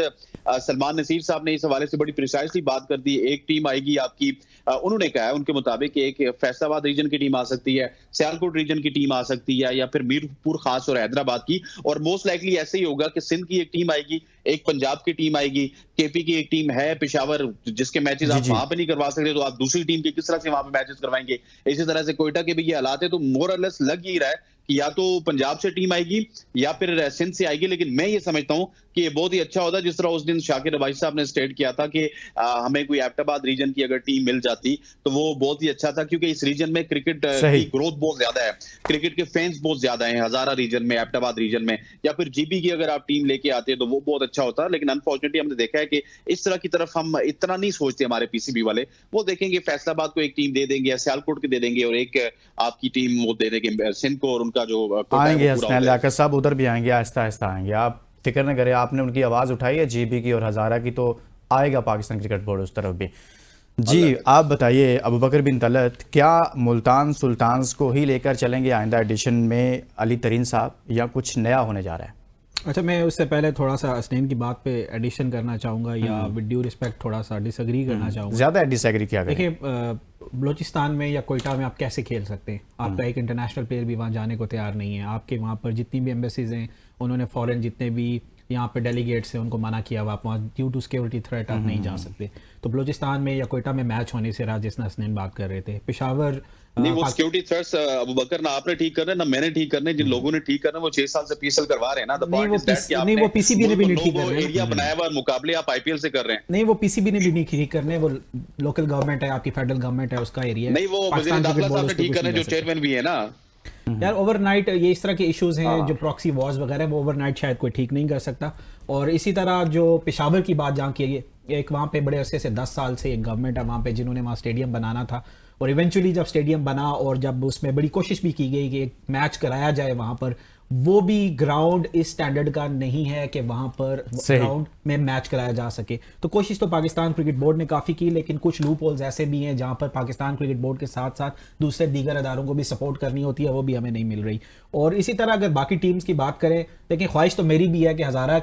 Speaker 3: सलमान नसीर साहब ने इस हवाले से बड़ी प्रिसाइसली बात कर दी। एक टीम आएगी आपकी, उन्होंने कहा है उनके मुताबिक एक फैसलाबाद रीजन की टीम आ सकती है, सियालकोट रीजन की टीम आ सकती है, या फिर मीरपुर खास और हैदराबाद की, और मोस्ट लाइकली ऐसे ही होगा कि सिंध की एक टीम आएगी, एक पंजाब की टीम आएगी, केपी की एक टीम है पेशावर जिसके मैचेस आप वहां पे नहीं करवा सकते तो आप दूसरी टीम के किस तरह से वहां पे मैचेस करवाएंगे। इसी तरह से कोयटा के भी ये हालात है। तो मोर और लेस लग ही रहा है कि या तो पंजाब से टीम आएगी या फिर सिंध से आएगी। लेकिन मैं ये समझता हूं कि ये बहुत ही अच्छा होता जिस तरह उस दिन शाकिर रबाई साहब ने स्टेट किया था कि हमें कोई एबटाबाद रीजन की अगर टीम मिल जाती तो वो बहुत ही अच्छा था, क्योंकि इस रीजन में क्रिकेट की ग्रोथ बहुत ज्यादा है, क्रिकेट के फैंस बहुत ज्यादा हैं हजारा रीजन में, एबटाबाद रीजन में, या फिर जीबी की अगर आप टीम लेके आते तो वो बहुत अच्छा होता। लेकिन अनफॉर्चुनेटली हमने देखा है कि इस तरह की तरफ हम इतना नहीं सोचते हमारे पीसीबी वाले। वो देखेंगे फैसलाबाद को एक टीम दे देंगे या सियालकोट के दे देंगे और एक आपकी टीम वो दे देंगे सिंध को, और उनका जो
Speaker 1: आएंगे हसनैन लियाकत साहब उधर भी आएंगे, आहिस्ता आहिस्ता आएंगे, आप फिक्र न करें। आपने उनकी आवाज़ उठाई है जीबी की और हज़ारा की, तो आएगा पाकिस्तान क्रिकेट बोर्ड उस तरफ भी। जी आप बताइए अबू बकर बिन तलत, क्या मुल्तान सुल्तान्स को ही लेकर चलेंगे आइंदा एडिशन में अली तरीन साहब, या कुछ नया होने जा रहा है?
Speaker 4: अच्छा, मैं उससे पहले थोड़ा सा हसनैन की बात पे एडिशन करना चाहूँगा या विद ड्यू रिस्पेक्ट थोड़ा सा डिसएग्री करना चाहूँगा।
Speaker 1: ज़्यादा डिसएग्री किया गया।
Speaker 4: देखिए बलूचिस्तान में या कोयटा में आप कैसे खेल सकते हैं? आपका एक इंटरनेशनल प्लेयर भी वहाँ जाने को तैयार नहीं है। आपके वहाँ पर जितनी भी एम्बेसीज हैं उन्होंने फॉरेन जितने भी यहाँ पे डेलीगेट्स हैं उनको मना किया हुआ, आप वहाँ ड्यू टू सिक्योरिटी थ्रेट आप नहीं जा सकते। तो बलूचिस्तान में या कोयटा में मैच होने से राज जिसना हसनैन बात कर रहे थे, पेशावर
Speaker 3: नहीं वो सिक्योरिटी थ्रेट्स अबू बकर ना आपने ठीक करना है ना मैंने ठीक करना है, जिन लोगों ने ठीक करना है वो 6 साल से पीएसएल करवा रहे हैं ना।
Speaker 4: नहीं वो पीसीबी ने भी नहीं ठीक कर रहे हैं,
Speaker 3: एरिया बनाया हुआ मुकाबले आप आईपीएल से कर रहे हैं।
Speaker 4: नहीं वो पीसीबी ने भी नहीं ठीक करने, वो लोकल गवर्नमेंट है, आपकी फेडरल गवर्नमेंट है, उसका एरिया
Speaker 3: नहीं वो वज़ीर दाखिला साहब ने ठीक करना है जो चेयरमैन भी है ना।
Speaker 4: यार ओवरनाइट ये इस तरह के इश्यूज हैं जो प्रॉक्सी वॉर्स वगैरह, वो ओवरनाइट शायद कोई ठीक नहीं कर सकता। और इसी तरह जो पेशावर की बात जहाँ की एक वहाँ पे बड़े अरसे से 10 साल से एक गवर्नमेंट है वहाँ पे जिन्होंने वहाँ स्टेडियम बनाना था, और इवेंचुअली जब स्टेडियम बना और जब उसमें बड़ी कोशिश भी की गई कि एक मैच कराया जाए वहाँ पर, वो भी ग्राउंड इस स्टैंडर्ड का नहीं है कि वहाँ पर ग्राउंड में मैच कराया जा सके। तो कोशिश तो पाकिस्तान क्रिकेट बोर्ड ने काफ़ी की, लेकिन कुछ लूप होल्स ऐसे भी हैं जहाँ पर पाकिस्तान क्रिकेट बोर्ड के साथ साथ दूसरे दीगर अदारों को भी सपोर्ट करनी होती है, वो भी हमें नहीं मिल रही। और इसी तरह अगर बाकी टीम्स की बात करें, लेकिन ख्वाहिश तो मेरी भी है कि हज़ारा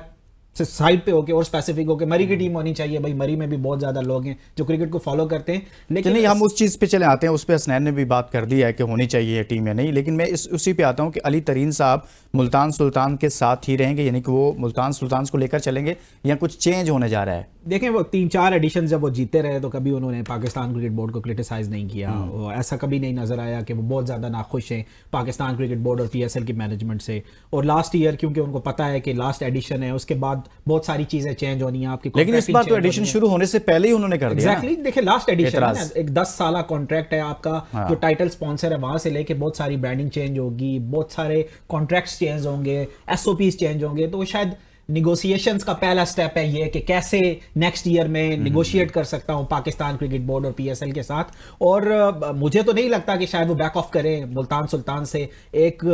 Speaker 4: से साइड पे होके और स्पेसिफिक होके मरी की टीम होनी चाहिए। भाई मरी में भी बहुत ज्यादा लोग हैं जो क्रिकेट को फॉलो करते हैं, लेकिन
Speaker 1: नहीं हम उस चीज़ पे चले आते हैं, उस पे हसनैन ने भी बात कर दी है कि होनी चाहिए टीम या नहीं। लेकिन मैं उसी पे आता हूँ कि अली तरीन साहब मुल्तान सुल्तान के साथ ही रहेंगे, यानी कि वो मुल्तान सुल्तान को लेकर चलेंगे या कुछ चेंज होने जा रहा है?
Speaker 4: देखें वो 3-4 एडिशन जब वो जीते रहे तो कभी उन्होंने पाकिस्तान क्रिकेट बोर्ड को क्रिटिसाइज नहीं किया, ऐसा कभी नहीं नजर आया कि वो बहुत ज्यादा नाखुश हैं पाकिस्तान क्रिकेट बोर्ड और पीएसएल की मैनेजमेंट से। और लास्ट ईयर क्योंकि उनको पता है कि लास्ट एडिशन है, उसके बाद बहुत सारी चीजें चेंज होनी है आपकी।
Speaker 1: लेकिन इस बार तो एडिशन शुरू होने से पहले ही उन्होंने कर दिया।
Speaker 4: एग्जैक्टली, देखिए लास्ट एडिशन एक 10 साल कॉन्ट्रैक्ट है आपका, जो टाइटल स्पॉन्सर है वहां से लेके बहुत सारी ब्रांडिंग चेंज होगी, बहुत सारे कॉन्ट्रैक्ट्स चेंज होंगे, एसओपीज चेंज होंगे। तो शायद निगोशिएशंस का पहला स्टेप है ये कि कैसे नेक्स्ट ईयर में निगोशिएट कर सकता हूं पाकिस्तान क्रिकेट बोर्ड और पीएसएल के साथ। और मुझे तो नहीं लगता कि शायद वो बैक ऑफ करें मुल्तान सुल्तान से। एक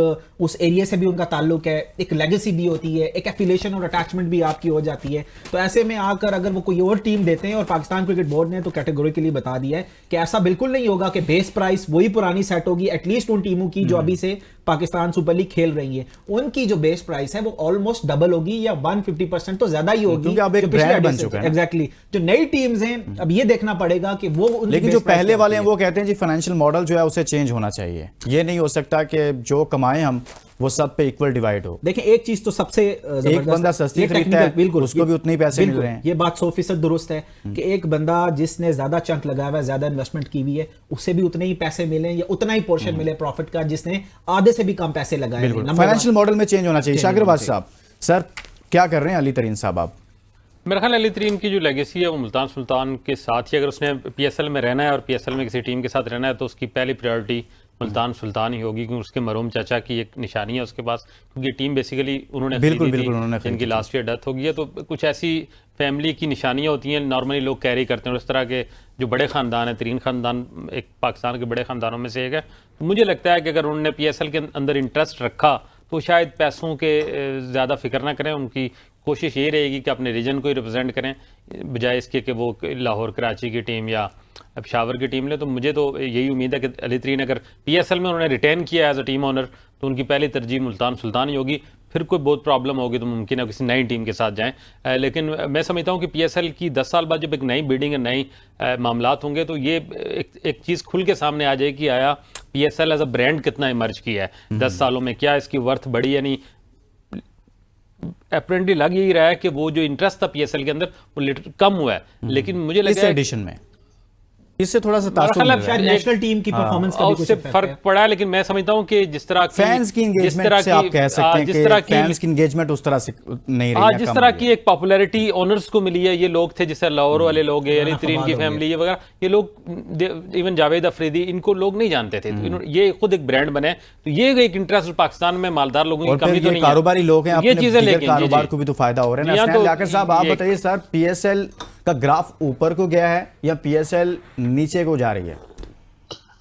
Speaker 4: उस एरिया से भी उनका ताल्लुक है, एक लेगेसी भी होती है, एक एफिलिएशन और अटैचमेंट भी आपकी हो जाती है। तो ऐसे में आकर अगर वो कोई और टीम देते हैं, और पाकिस्तान क्रिकेट बोर्ड ने तो कैटेगोरिकली बता दिया है कि ऐसा बिल्कुल नहीं होगा कि बेस प्राइस वही पुरानी सेट होगी, एटलीस्ट उन टीमों की जो अभी से पाकिस्तान सुपर लीग खेल रही है उनकी जो बेस प्राइस है वो ऑलमोस्ट डबल होगी या 150% तो ज्यादा ही होगी,
Speaker 1: क्योंकि अब एक ब्रांड बन चुका है।
Speaker 4: एग्जैक्टली, जो नई टीम्स हैं अब ये देखना पड़ेगा कि वो,
Speaker 1: लेकिन जो पहले वाले हैं वो कहते हैं जी फाइनेंशियल मॉडल जो है उसे चेंज होना चाहिए। ये नहीं हो सकता कि जो कमाएं हम वो सब पे इक्वल डिवाइड हो।
Speaker 4: देखिए एक चीज तो सबसे
Speaker 1: एक बंदा सस्ती खरीदता है, बिल्कुल उसको भी उतने ही पैसे मिल रहे हैं।
Speaker 4: ये बात 100% दुरुस्त है कि एक बंदा जिसने ज्यादा चंक लगाया हुआ है, ज्यादा इन्वेस्टमेंट की हुई है, उससे भी उतने ही पैसे मिले या उतना ही पोर्शन मिले प्रॉफिट का जिसने आधे से भी कम पैसे लगाए।
Speaker 1: फाइनेंशियल मॉडल में चेंज होना चाहिए। शाकिर अब्बास साहब, सर क्या कर रहे हैं अली तरीन साहब आप?
Speaker 2: मेरा ख्याल अली तरीन की जो लेगेसी है वो मुल्तान सुल्तान के साथ ही, अगर उसने पीएसएल में रहना है और पीएसएल में किसी टीम के साथ रहना है तो उसकी पहली प्रायोरिटी मुल्तान सुल्तान ही होगी, क्योंकि उसके मरूम चाचा की एक निशानी है उसके पास, क्योंकि टीम बेसिकली उन्होंने
Speaker 1: बिल्कुल
Speaker 2: खरीदी थी,
Speaker 1: उन्होंने खरीदी
Speaker 2: जिनकी
Speaker 1: थी।
Speaker 2: लास्ट ईयर डेथ हो गई है। तो कुछ ऐसी फैमिली की निशानियां होती हैं, नॉर्मली लोग कैरी करते हैं, और इस तरह के जो बड़े ख़ानदान हैं, तरीन ख़ानदान एक पाकिस्तान के बड़े ख़ानदानों में से एक है, तो मुझे लगता है कि अगर उन्होंने पीएसएल के अंदर इंटरेस्ट रखा तो शायद पैसों के ज़्यादा फिक्र ना करें, उनकी कोशिश ये रहेगी कि अपने रीजन को ही रिप्रेजेंट करें बजाय इसके कि वो लाहौर कराची की टीम या पेशावर की टीम ले। तो मुझे तो यही उम्मीद है कि अली तरीन अगर पीएसएल में उन्होंने रिटेन किया एज अ टीम ओनर तो उनकी पहली तरजीह मुल्तान सुल्तान ही होगी। फिर कोई बहुत प्रॉब्लम होगी तो मुमकिन है किसी नई टीम के साथ जाएं, लेकिन मैं समझता हूं कि पीएसएल की 10 साल बाद जब एक नई बिल्डिंग और नई मामलात होंगे तो ये एक चीज़ खुल के सामने आ जाएगी कि आया पीएसएल एज अ ब्रांड कितना इमर्ज किया है 10 सालों में, क्या इसकी वर्थ बढ़ी या नहीं। अपेरेंटली लग यही रहा है कि वो जो इंटरेस्ट था पीएसएल के अंदर वो कम हुआ है, लेकिन मुझे
Speaker 1: इस
Speaker 2: लगता है
Speaker 1: एडिशन में इससे थोड़ा सा तासुर मिल रहा
Speaker 4: शायद
Speaker 1: है।
Speaker 4: नेशनल टीम की परफॉर्मेंस का भी कुछ
Speaker 2: उससे
Speaker 4: इफेक्ट
Speaker 2: फर्क
Speaker 4: है।
Speaker 2: पड़ा है, लेकिन मैं समझता हूं कि जिस तरह
Speaker 1: फैंस की एंगेजमेंट से आप कह सकते हैं कि फैंस की एंगेजमेंट उस तरह से नहीं रही है,
Speaker 2: जिस
Speaker 1: कम
Speaker 2: तरह
Speaker 1: हुई
Speaker 2: की
Speaker 1: है।
Speaker 2: एक पॉपुलैरिटी ओनर्स को मिली है, ये लोग थे जैसे लाहौर वाले लोग हैं, अली तरीन की
Speaker 4: खबार हो
Speaker 2: फैमिली ये वगैरह, ये लोग इवन जावेद अफरीदी, इनको लोग नहीं जानते थे, तो ये खुद एक ब्रांड बने, तो ये एक इंटरेस्ट पाकिस्तान में मालदार लोगों
Speaker 1: और
Speaker 2: की कमी
Speaker 1: फिर
Speaker 2: तो
Speaker 1: ये
Speaker 2: नहीं है।
Speaker 1: कारोबारी लोग हैं,
Speaker 2: ये
Speaker 1: अपने
Speaker 2: चीजें
Speaker 1: दीगर
Speaker 2: लेकिन
Speaker 1: कारोबार को भी तो फायदा हो रहा है
Speaker 2: जी हाँ,
Speaker 1: ना।
Speaker 2: तो
Speaker 1: लाकर साहब आप
Speaker 2: ये-
Speaker 1: बताइए सर, पीएसएल का ग्राफ ऊपर को गया है या पीएसएल नीचे को जा रही है?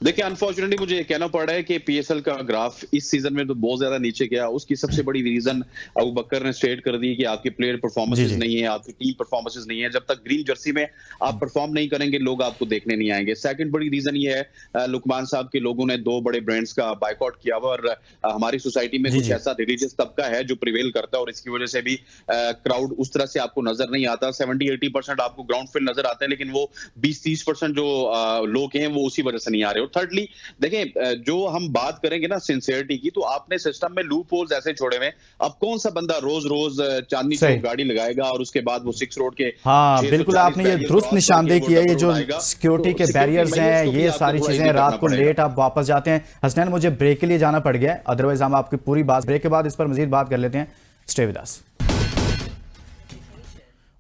Speaker 3: देखिए, अनफॉर्चुनेटली मुझे ये कहना पड़ रहा है कि पीएसएल का ग्राफ इस सीजन में तो बहुत ज्यादा नीचे गया। उसकी सबसे बड़ी रीजन अबू बकर ने स्टेट कर दी कि आपकी प्लेयर परफॉर्मेंसेस नहीं है, आपकी टीम परफॉर्मेंसेस नहीं है। जब तक ग्रीन जर्सी में आप परफॉर्म नहीं करेंगे लोग आपको देखने नहीं आएंगे। सेकंड बड़ी रीजन ये है, लुकमान साहब के लोगों ने 2 बड़े ब्रांड्स का बायकॉट किया हुआ, और हमारी सोसाइटी में कुछ ऐसा रिलीजियस तबका है जो प्रिवेल करता है, और इसकी वजह से भी क्राउड उस तरह से आपको नजर नहीं आता। 70-80% आपको ग्राउंड फिल नजर आता है, लेकिन वो 20-30% जो लोग हैं वो उसी वजह से नहीं आ रहे। और थर्डली देखें, जो हम बात करेंगे ना सिंसियरिटी की, तो आपने सिस्टम में लूप होल्स ऐसे छोड़े हुए। अब कौन सा बंदा रोज रोज चांदनी चौक गाड़ी लगाएगा और उसके बाद वो 6 रोड के
Speaker 1: हाँ बिल्कुल, आपने ये दुरुस्त निशानदेही की है। ये जो सिक्योरिटी के बैरियर्स हैं, ये सारी चीजें, रात को लेट आप वापस जाते हैं। हसनैन, मुझे ब्रेक के लिए जाना पड़ गया है, अदरवाइज हम आपकी पूरी बात ब्रेक के बाद इस पर मजीद बात कर लेते हैं। Stay with us.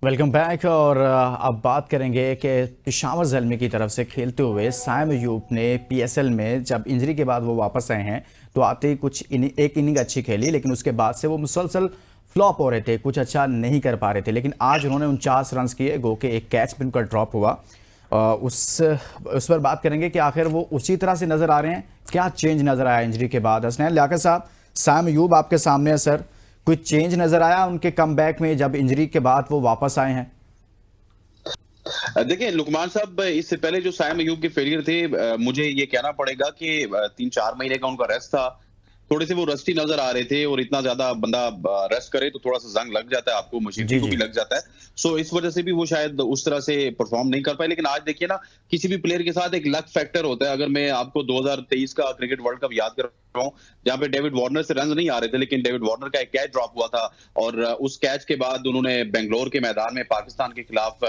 Speaker 1: Welcome back. और अब बात करेंगे कि पेशावर ज़ल्मी की तरफ से खेलते हुए साइम अयूब ने पीएसएल में जब इंजरी के बाद वो वापस आए हैं तो आते ही एक इनिंग अच्छी खेली, लेकिन उसके बाद से वो मुसलसल फ्लॉप हो रहे थे, कुछ अच्छा नहीं कर पा रहे थे। लेकिन आज उन्होंने 49 रन किए, गो के एक कैच भी उनका ड्रॉप हुआ। उस पर बात करेंगे कि आखिर वो उसी तरह से नज़र आ रहे हैं, क्या चेंज नज़र आया इंजरी के बाद। हसनैन लियाकत साहब, साइम अयूब आपके सामने है सर, कोई चेंज नजर आया उनके कमबैक में जब इंजरी के बाद वो वापस आए हैं?
Speaker 3: देखिए, लुकमान साहब, इससे पहले जो साइम अयूब के फेलियर थे, मुझे ये कहना पड़ेगा कि 3-4 महीने का उनका रेस्ट था। थोड़े से वो रस्टी नजर आ रहे थे, और इतना ज्यादा बंदा रेस्ट करे तो थोड़ा सा जंग लग जाता है, आपको मशीनरी को भी लग जाता है। सो इस वजह से भी वो शायद उस तरह से परफॉर्म नहीं कर पाए। लेकिन आज देखिए ना, किसी भी प्लेयर के साथ एक लक फैक्टर होता है। अगर मैं आपको 2023 का क्रिकेट वर्ल्ड कप याद कर रहा हूं, जहां पे डेविड वार्नर से रन नहीं आ रहे थे, लेकिन डेविड वार्नर का एक कैच ड्रॉप हुआ था, और उस कैच के बाद उन्होंने बेंगलोर के मैदान में पाकिस्तान के खिलाफ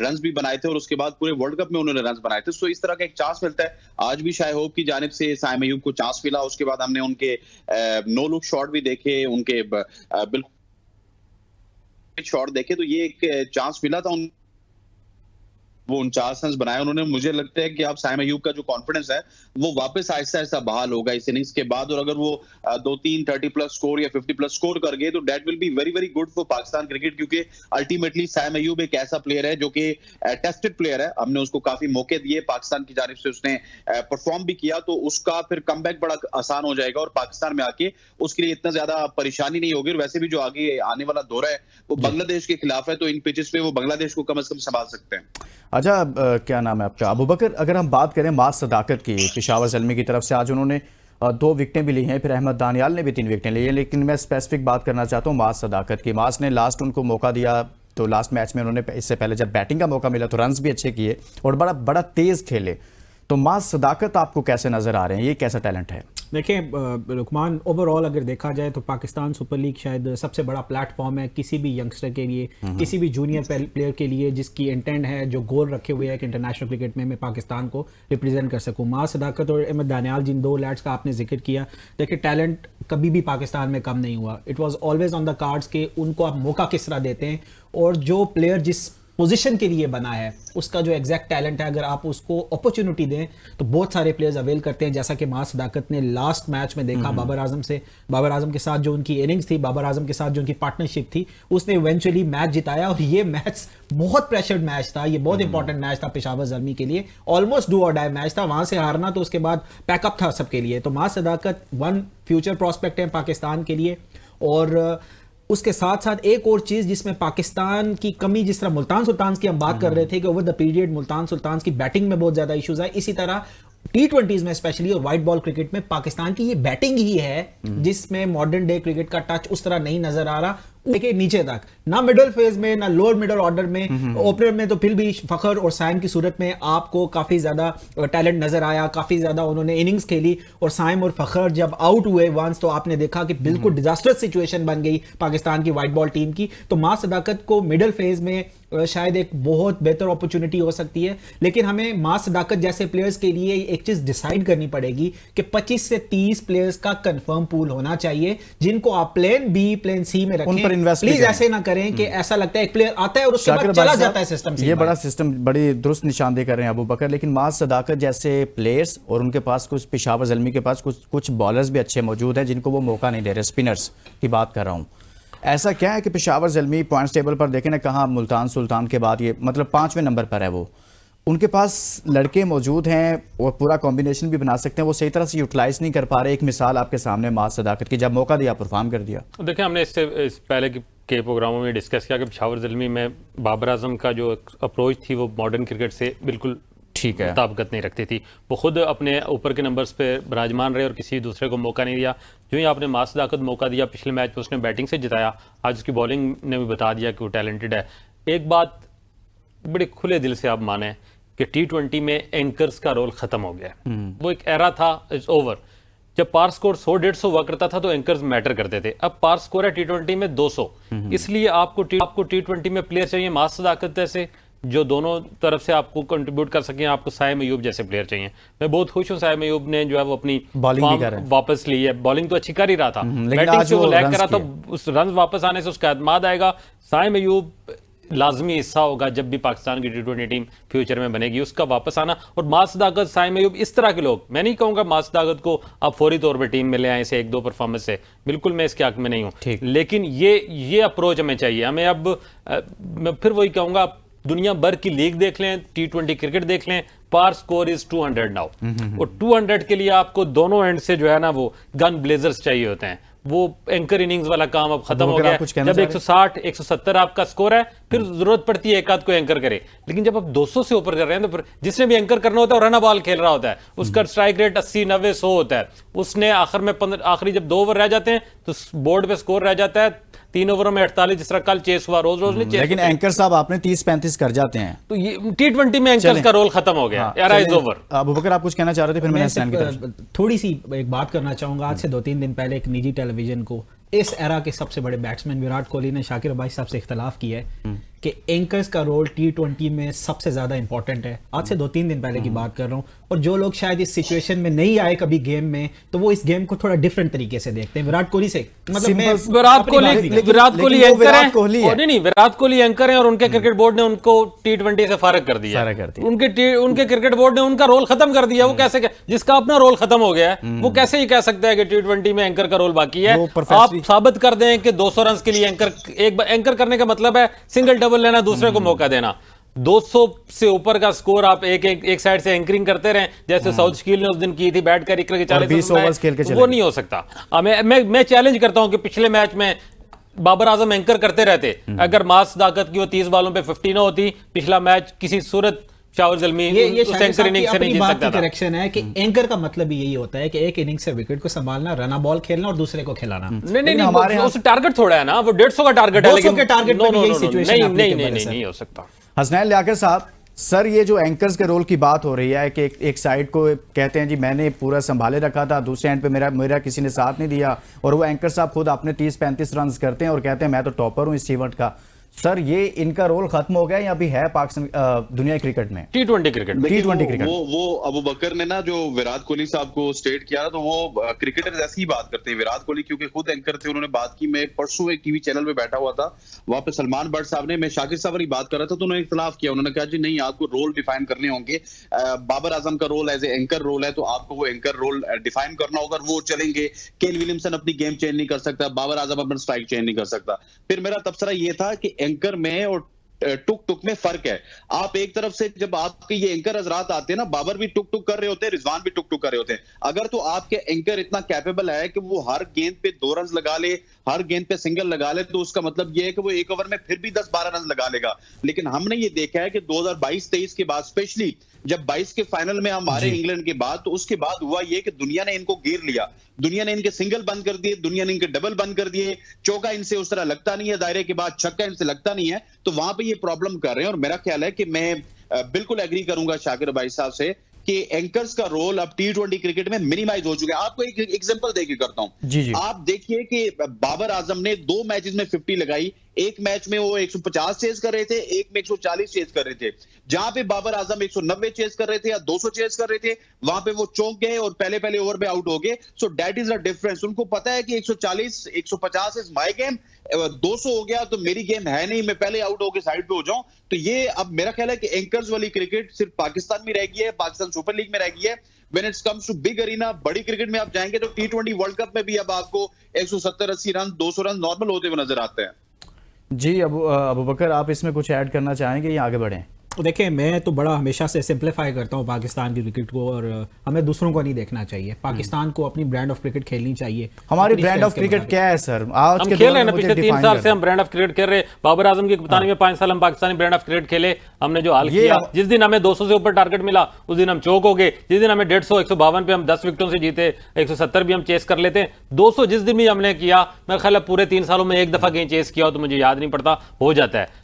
Speaker 3: रन भी बनाए थे, और उसके बाद पूरे वर्ल्ड कप में उन्होंने रन बनाए थे। सो इस तरह का एक चांस मिलता है। आज भी शाय होप की जानिब से साइम अयूब को चांस मिला। उसके बाद हमने उनके नो लुक शॉट भी देखे, उनके बिल्कुल शॉट देखे, तो ये एक चांस मिला था वो 49 रन बनाए उन्होंने। मुझे लगता है कि अब साइम अयूब का जो कॉन्फिडेंस है वो वापस आहिस्ता आहिस्ता बहाल होगा इस इनिंग्स के बाद, और अगर वो 2-3 30+ स्कोर या 50+ स्कोर कर गए तो that will be very very good for Pakistan cricket, क्योंकि अल्टीमेटली साइम अयूब एक ऐसा प्लेयर है जो कि टेस्टेड प्लेयर है। हमने उसको काफी मौके दिए, पाकिस्तान की जानिब से उसने परफॉर्म भी किया, तो उसका फिर कमबैक बड़ा आसान हो जाएगा, और पाकिस्तान में आके उसके लिए इतना ज्यादा परेशानी नहीं होगी। और वैसे भी जो आगे आने वाला दौरा है वो बांग्लादेश के खिलाफ है, तो इन पिचेस पे वो बांग्लादेश को कम से कम संभाल सकते हैं।
Speaker 1: अच्छा, क्या नाम है आपका? अबू बकर, अगर हम बात करें मास सदाकत की, पेशावर ज़ल्मी की तरफ से आज उन्होंने 2 विकेटें भी ली हैं, फिर अहमद दानियाल ने भी 3 विकेटें ली हैं, लेकिन मैं स्पेसिफिक बात करना चाहता हूँ मास सदाकत की। मास ने लास्ट उनको मौका दिया, तो लास्ट मैच में उन्होंने इससे पहले जब बैटिंग का मौका मिला तो रन्स भी अच्छे किए और बड़ा तेज़ खेले। तो मास सदाकत आपको कैसे नज़र आ रहे हैं, ये कैसा टैलेंट है?
Speaker 4: देखिए लुकमान, ओवरऑल अगर देखा जाए तो पाकिस्तान सुपर लीग शायद सबसे बड़ा प्लेटफॉर्म है किसी भी यंगस्टर के लिए, किसी भी जूनियर प्लेयर के लिए जिसकी इंटेंट है, जो गोल रखे हुए है कि इंटरनेशनल क्रिकेट में मैं पाकिस्तान को रिप्रेजेंट कर सकूं। मां सदाकत और अहमद दानियाल, जिन दो लैड्स का आपने जिक्र किया, देखिए टैलेंट कभी भी पाकिस्तान में कम नहीं हुआ। It was always on the cards के उनको आप मौका किस तरह देते हैं, और जो प्लेयर जिस पोजीशन के लिए बना है उसका जो एग्जैक्ट टैलेंट है, अगर आप उसको अपॉर्चुनिटी दें तो बहुत सारे प्लेयर्स अवेल करते हैं। जैसा कि मां सदाकत ने लास्ट मैच में देखा बाबर आजम के साथ जो उनकी इनिंग्स थी, बाबर आजम के साथ जो उनकी पार्टनरशिप थी, उसने इवेंचुअली मैच जिताया। और ये मैच बहुत प्रेशर्ड मैच था, ये बहुत इंपॉर्टेंट मैच था पेशावर ज़ल्मी के लिए, ऑलमोस्ट डू और डाई मैच था। वहां से हारना तो उसके बाद पैकअप था सबके लिए। तो मां सदाकत वन फ्यूचर प्रोस्पेक्ट है पाकिस्तान के लिए। और उसके साथ साथ एक और चीज जिसमें पाकिस्तान की कमी, जिस तरह मुल्तान सुल्तान की हम बात कर रहे थे कि over the period Multan Sultan की बैटिंग में बहुत ज्यादा इश्यूज है, इसी तरह T20s में स्पेशली और वाइट बॉल क्रिकेट में पाकिस्तान की ये बैटिंग ही है जिसमें मॉडर्न डे क्रिकेट का टच उस तरह नहीं नजर आ रहा। देखिए नीचे तक ना मिडिल फेज में ना लोअर मिडिल ऑर्डर में, ओपनर में तो फिर भी फखर और साइम की सूरत में आपको काफी ज्यादा टैलेंट नजर आया, काफी ज्यादा उन्होंने इनिंग्स खेली। और साइम और फखर जब आउट हुए वंस तो आपने देखा कि बिल्कुल डिजास्टर्स सिचुएशन बन गई पाकिस्तान की वाइट बॉल टीम की। तो मां सदाकत को मिडिल फेज में शायद एक बहुत बेहतर अपॉर्चुनिटी हो सकती है, लेकिन हमें मां सदाकत जैसे प्लेयर्स के लिए एक चीज डिसाइड करनी पड़ेगी कि 25 से 30 प्लेयर्स का कंफर्म पूल होना चाहिए जिनको आप प्लान बी प्लान सी में रखें। प्लीज ऐसे ना करें कि ऐसा लगता है एक प्लेयर आता है और उसके बाद चला जाता है सिस्टम से।
Speaker 1: ये बड़ा सिस्टम बड़ी दुरुस्त निशानदेही कर रहे हैं अबू बकर, लेकिन मां सदाकत जैसे प्लेयर्स और उनके पास कुछ पेशावर ज़ल्मी के पास कुछ बॉलर्स भी अच्छे मौजूद हैं जिनको वो मौका नहीं दे रहे। स्पिनर्स की बात कर रहा हूँ। ऐसा क्या है कि पेशावर ज़ल्मी पॉइंट्स टेबल पर देखें ना, कहाँ मुल्तान सुल्तान के बाद ये मतलब 5वें नंबर पर है वो, उनके पास लड़के मौजूद हैं और पूरा कॉम्बिनेशन भी बना सकते हैं, वो सही तरह से यूटिलाइज नहीं कर पा रहे। एक मिसाल आपके सामने मां सदाकत की, जब मौका दिया परफॉर्म कर दिया।
Speaker 2: देखिए हमने इस पहले के प्रोग्रामों में डिस्कस किया कि पेशावर ज़ल्मी में बाबर आजम का जो अप्रोच थी वो मॉडर्न क्रिकेट से बिल्कुल
Speaker 1: ठीक है,
Speaker 2: मुताबिकत नहीं रखती थी। वो खुद अपने ऊपर के नंबर्स पे विराजमान रहे और किसी दूसरे को मौका नहीं दिया। जो ही आपने मां सदाकत मौका दिया, पिछले मैच में उसने बैटिंग से जिताया, आज उसकी बॉलिंग ने भी बता दिया कि वो टैलेंटेड है। एक बात बड़े खुले दिल से आप माने कि T20 में एंकर्स का रोल खत्म हो गया है। वो एक एरा था, इट्स ओवर। जब पार स्कोर 100-150 हुआ करता था तो एंकर्स मैटर करते थे। अब पार स्कोर है T20 में 200, इसलिए आपको T20 में प्लेयर चाहिए मां सदाकत जैसे जो दोनों तरफ से आपको कंट्रीब्यूट कर सकें। आपको साइम अयूब जैसे प्लेयर चाहिए। मैं बहुत खुश हूं साइम अयूब ने जो है वो अपनी
Speaker 1: बॉलिंग
Speaker 2: वापस ली है। बॉलिंग तो अच्छी कर ही रहा था, बैटिंग से वो लैग करा, तो उस रन वापस आने से उसका एतमाद आएगा। साइम अयूब लाजमी हिस्सा होगा जब भी पाकिस्तान की T20 टीम फ्यूचर में बनेगी, उसका वापस आना। और मां सदाकत, साइम अयूब, इस तरह के लोग, मैं नहीं कहूंगा मां सदाकत को आप फौरी तौर पर टीम में ले आए इसे 1-2 परफॉर्मेंस से, बिल्कुल मैं इसके हक में नहीं हूं, लेकिन ये अप्रोच हमें चाहिए। हमें अब मैं फिर वही कहूंगा, दुनिया भर की लीग देख लें, T20 क्रिकेट देख लें, पार स्कोर इज 200 नाउ। और 200 के लिए आपको दोनों एंड से जो है ना वो गन ब्लेजर्स चाहिए होते हैं। वो एंकर इनिंग्स वाला काम अब खत्म हो गया। जब 160 170 आपका स्कोर है फिर जरूरत पड़ती है एक आध को एंकर करे, लेकिन जब आप 200 से ऊपर कर रहे हैं तो फिर जिसने भी एंकर करना होता है रन बॉल खेल रहा होता है, उसका स्ट्राइक रेट 80 90 100 होता है। उसने आखिरी जब 2 ओवर रह जाते हैं तो बोर्ड पे स्कोर रह जाता है 3 ओवरों में 48, जिस तरह कल चेस हुआ, रोज नहीं चेस।
Speaker 1: लेकिन एंकर साहब आपने 30-35 कर जाते हैं,
Speaker 2: तो ये T20 में एंकर्स का रोल खत्म हो गया। Era is over.
Speaker 1: Abu Bakar आप कुछ कहना चाह रहे थे, फिर मैं हसनैन की तरफ
Speaker 4: थोड़ी सी एक बात करना चाहूंगा। आज से 2-3 दिन पहले एक निजी टेलीविजन को इस एरा के सबसे बड़े बैट्समैन विराट कोहली ने शाकिर भाई साहब से इख्तलाफ किया है कि एंकर्स का रोल T20 में सबसे ज्यादा इंपॉर्टेंट है। आज से 2-3 दिन पहले की बात कर रहा हूं। और जो लोग शायद इस सिचुएशन में नहीं आए कभी गेम में, तो वो इस गेम को थोड़ा डिफरेंट तरीके से देखते हैं। विराट कोहली से मतलब
Speaker 2: विराट कोहली एंकर है, नहीं विराट कोहली एंकर है और उनके क्रिकेट बोर्ड ने उनको T20 से फारग कर दिया। उनके क्रिकेट बोर्ड ने उनका रोल खत्म कर दिया। वो कैसे, जिसका अपना रोल खत्म हो गया है वो कैसे ही कह सकता है कि T20 में एंकर का रोल बाकी है। आप साबित कर दें कि 200 रन के लिए एंकर करने का मतलब है सिंगल डबल लेना, दूसरे को मौका देना। 200 से ऊपर का स्कोर आप एक साइड से एंकरिंग करते रहे, जैसे साउथ शकील ने उस दिन की थी, बैट कर 40 ओवर्स खेल के, वो नहीं हो सकता। मैं चैलेंज करता हूं कि पिछले मैच में बाबर आजम एंकर करते रहते, अगर मां सदाकत की वो 30 बॉलों पे 50 ना होती, पिछला मैच किसी सूरत पेशावर ज़ल्मी उस एंकर इनिंग्स से नहीं जीत सकता था।
Speaker 4: करेक्शन है कि एंकर का मतलब यही होता है कि एक इनिंग से विकेट को संभालना, रन बॉल खेलना और दूसरे को खिलाना।
Speaker 2: नहीं हमारे उस टारगेट थोड़ा है ना, वो 150 का टारगेट है, लेकिन
Speaker 4: टारगेट
Speaker 2: नहीं हो सकता।
Speaker 1: हसनैन लियाकत साहब, सर ये जो एंकर्स के रोल की बात हो रही है कि एक साइड को कहते हैं जी मैंने पूरा संभाले रखा था, दूसरे एंड पे मेरा किसी ने साथ नहीं दिया, और वो एंकर साहब खुद अपने 30-35 रन करते हैं और कहते हैं मैं तो टॉपर हूं इस इवेंट का। सर ये इनका रोल खत्म हो गया या अभी है पाकिस्तान दुनिया क्रिकेट में?
Speaker 2: T20 क्रिकेट
Speaker 1: T20 क्रिकेट
Speaker 3: वो अबू बकर ने ना जो विराट कोहली साहब को स्टेट किया, तो वो क्रिकेटर्स ऐसी ही बात करते हैं। विराट कोहली क्योंकि खुद एंकर थे, उन्होंने बात की। मैं परसों एक टीवी चैनल पे बैठा हुआ था, वहां पे सलमान बट साहब ने, मैं शाकिर साहब वाली बात कर रहा था, तो उन्होंने इख्तलाफ किया। उन्होंने कहा जी नहीं, आपको रोल डिफाइन करने होंगे। बाबर आजम का role as a anchor role है, तो आपको वो एंकर रोल डिफाइन करना होगा, वो चलेंगे। केन विलियमसन अपनी गेम चेंज नहीं कर सकता, बाबर आजम अपना स्ट्राइक चेंज नहीं कर सकता। फिर मेरा तबसरा ये था कि एंकर में और टुक टुक में फर्क है। आप एक तरफ से जब आपके ये एंकर हजरात आते हैं ना, बाबर भी टुक टुक कर रहे होते हैं, रिजवान भी टुक टुक कर रहे होते हैं। अगर तो आपके एंकर इतना कैपेबल है कि वो हर गेंद पे 2 रन लगा ले, हर गेंद पे सिंगल लगा ले, तो उसका मतलब ये है कि वो एक ओवर में फिर भी 10-12 रन लगा लेगा। लेकिन हमने ये देखा है कि 2022-23 के बाद, स्पेशली जब 22 के फाइनल में हम हारे इंग्लैंड के बाद, तो उसके बाद हुआ ये कि दुनिया ने इनको घेर लिया। दुनिया ने इनके सिंगल बंद कर दिए, दुनिया ने इनके डबल बंद कर दिए, चौका इनसे उस तरह लगता नहीं है, दायरे के बाद छक्का इनसे लगता नहीं है, तो वहां पे ये प्रॉब्लम कर रहे हैं। और मेरा ख्याल है कि मैं बिल्कुल एग्री करूंगा शाकिर भाई साहब से कि एंकर्स का रोल अब T20 क्रिकेट में मिनिमाइज हो चुका है। आपको एक एग्जांपल देके करता हूं।
Speaker 1: जी।
Speaker 3: आप देखिए कि बाबर आजम ने 2 मैचेस में 50 लगाई। एक मैच में वो 150 चेज कर रहे थे, एक में 140 चेज कर रहे थे। जहां पे बाबर आजम 190 चेज कर रहे थे या 200 चेज कर रहे थे, वहां पे वो चौंक गए और पहले ओवर में आउट हो गए। So that is the difference. उनको पता है कि 140 150 इज माय गेम, 200 हो गया तो मेरी गेम है नहीं, मैं पहले आउट होकर साइड पे हो जाऊं। तो ये अब मेरा ख्याल है कि एंकर्स वाली क्रिकेट सिर्फ पाकिस्तान में रह गई है, पाकिस्तान सुपर लीग में रह गई है। When it comes to big arena, बड़ी क्रिकेट में आप जाएंगे तो T20 वर्ल्ड कप में भी अब आपको 170-80 रन, 200 रन नॉर्मल होते हुए नजर आते हैं।
Speaker 1: जी अबू बकर, आप इसमें कुछ ऐड करना चाहेंगे या आगे बढ़ें?
Speaker 4: देखिए, मैं तो बड़ा हमेशा से सिंप्लीफाई करता हूँ पाकिस्तान की क्रिकेट को, और हमें दूसरों को नहीं देखना चाहिए। पाकिस्तान को अपनी ब्रांड ऑफ क्रिकेट खेलनी चाहिए।
Speaker 1: हमारी ब्रांड ऑफ क्रिकेट क्या है सर? आज
Speaker 2: हम
Speaker 1: के
Speaker 2: खेल
Speaker 1: दौर
Speaker 2: रहे हैं
Speaker 1: में
Speaker 2: ना,
Speaker 1: मुझे
Speaker 2: पिछले 3
Speaker 1: define
Speaker 2: साल
Speaker 1: कर
Speaker 2: से हम ब्रांड ऑफ क्रिकेट खेल रहे हैं। बाबर आजम की कप्तानी में 5 साल हम पाकिस्तानी ब्रांड ऑफ क्रिकेट खेले। हमने जो हाल किया, जिस दिन हमें 200 से ऊपर टारगेट मिला उस दिन हम चौक हो गए। जिस दिन हमें 150 152 पे हम 10 विकेटों से जीते, 170 भी हम चेस कर लेते हैं। 200 जिस दिन भी हमने किया, मेरा ख्याल है पूरे 3 सालों में एक दफा कहीं चेस किया हो तो मुझे याद नहीं पड़ता, हो जाता है।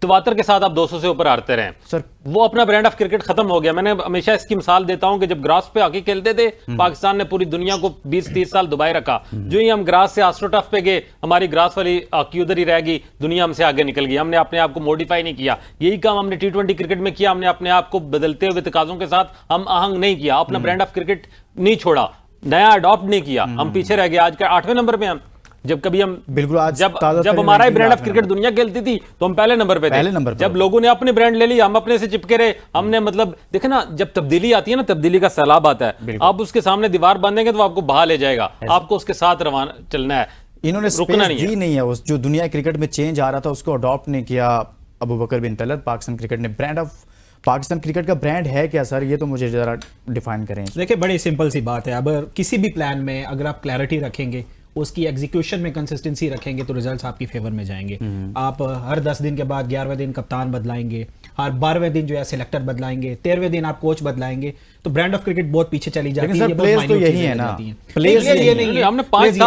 Speaker 2: तवातर के साथ आप 200 से ऊपर हारते रहे
Speaker 1: सर,
Speaker 2: वो अपना ब्रांड ऑफ क्रिकेट खत्म हो गया। मैंने हमेशा इसकी मिसाल देता हूं कि जब ग्रास पे हॉकी खेलते थे, पाकिस्तान ने पूरी दुनिया को 20-30 साल दुबाए रखा। जो ही हम ग्रास से एस्ट्रोटर्फ पे गए, हमारी ग्रास वाली हॉकी उधर ही रह गई, दुनिया हमसे आगे निकल गई। हमने अपने आप को मॉडिफाई नहीं किया। यही काम हमने T20 क्रिकेट में किया। हमने अपने आप को बदलते हुए तकाजों के साथ हम आहंग नहीं किया, अपना ब्रांड ऑफ क्रिकेट नहीं छोड़ा, नया अडॉप्ट नहीं किया, हम पीछे रह गए। आज का 8वें नंबर पे हम, जब कभी हम
Speaker 1: बिल्कुल आज
Speaker 2: जब हमारा ही ब्रांड ऑफ क्रिकेट दुनिया खेलती थी तो हम पहले नंबर पे थे। जब लोगों ने अपने ब्रांड ले ली, हम अपने से चिपके रहे। हमने मतलब देखे ना, जब तब्दीली आती है ना, तब्दीली का सैलाब आता है, आप उसके सामने दीवार बांधेंगे तो आपको बहा ले जाएगा, आपको उसके साथ रवाना चलना है।
Speaker 1: इन्होंने
Speaker 2: रुकना
Speaker 1: नहीं है। उस जो दुनिया क्रिकेट में चेंज आ रहा था उसको अडॉप्ट नहीं किया अबू बकर बिन तलत। पाकिस्तान क्रिकेट ने ब्रांड ऑफ पाकिस्तान क्रिकेट का ब्रांड है क्या सर? ये तो मुझे जरा डिफाइन करें।
Speaker 4: देखिए, बड़ी सिंपल सी बात है। अब किसी भी प्लान में अगर आप क्लैरिटी रखेंगे, उसकी एग्जीक्यूशन में कंसिस्टेंसी रखेंगे, तो रिजल्ट्स आपकी फेवर में जाएंगे। आप हर 10 दिन के बाद 11वें दिन कप्तान बदलाएंगे, हर 12वें दिन जो है सिलेक्टर बदलाएंगे, 13वें दिन आप कोच बदलाएंगे, तो ब्रांड ऑफ क्रिकेट बहुत पीछे चली जाती है।
Speaker 1: प्लेस तो यही है ना,
Speaker 4: प्लेस ये नहीं है।
Speaker 2: हमने 5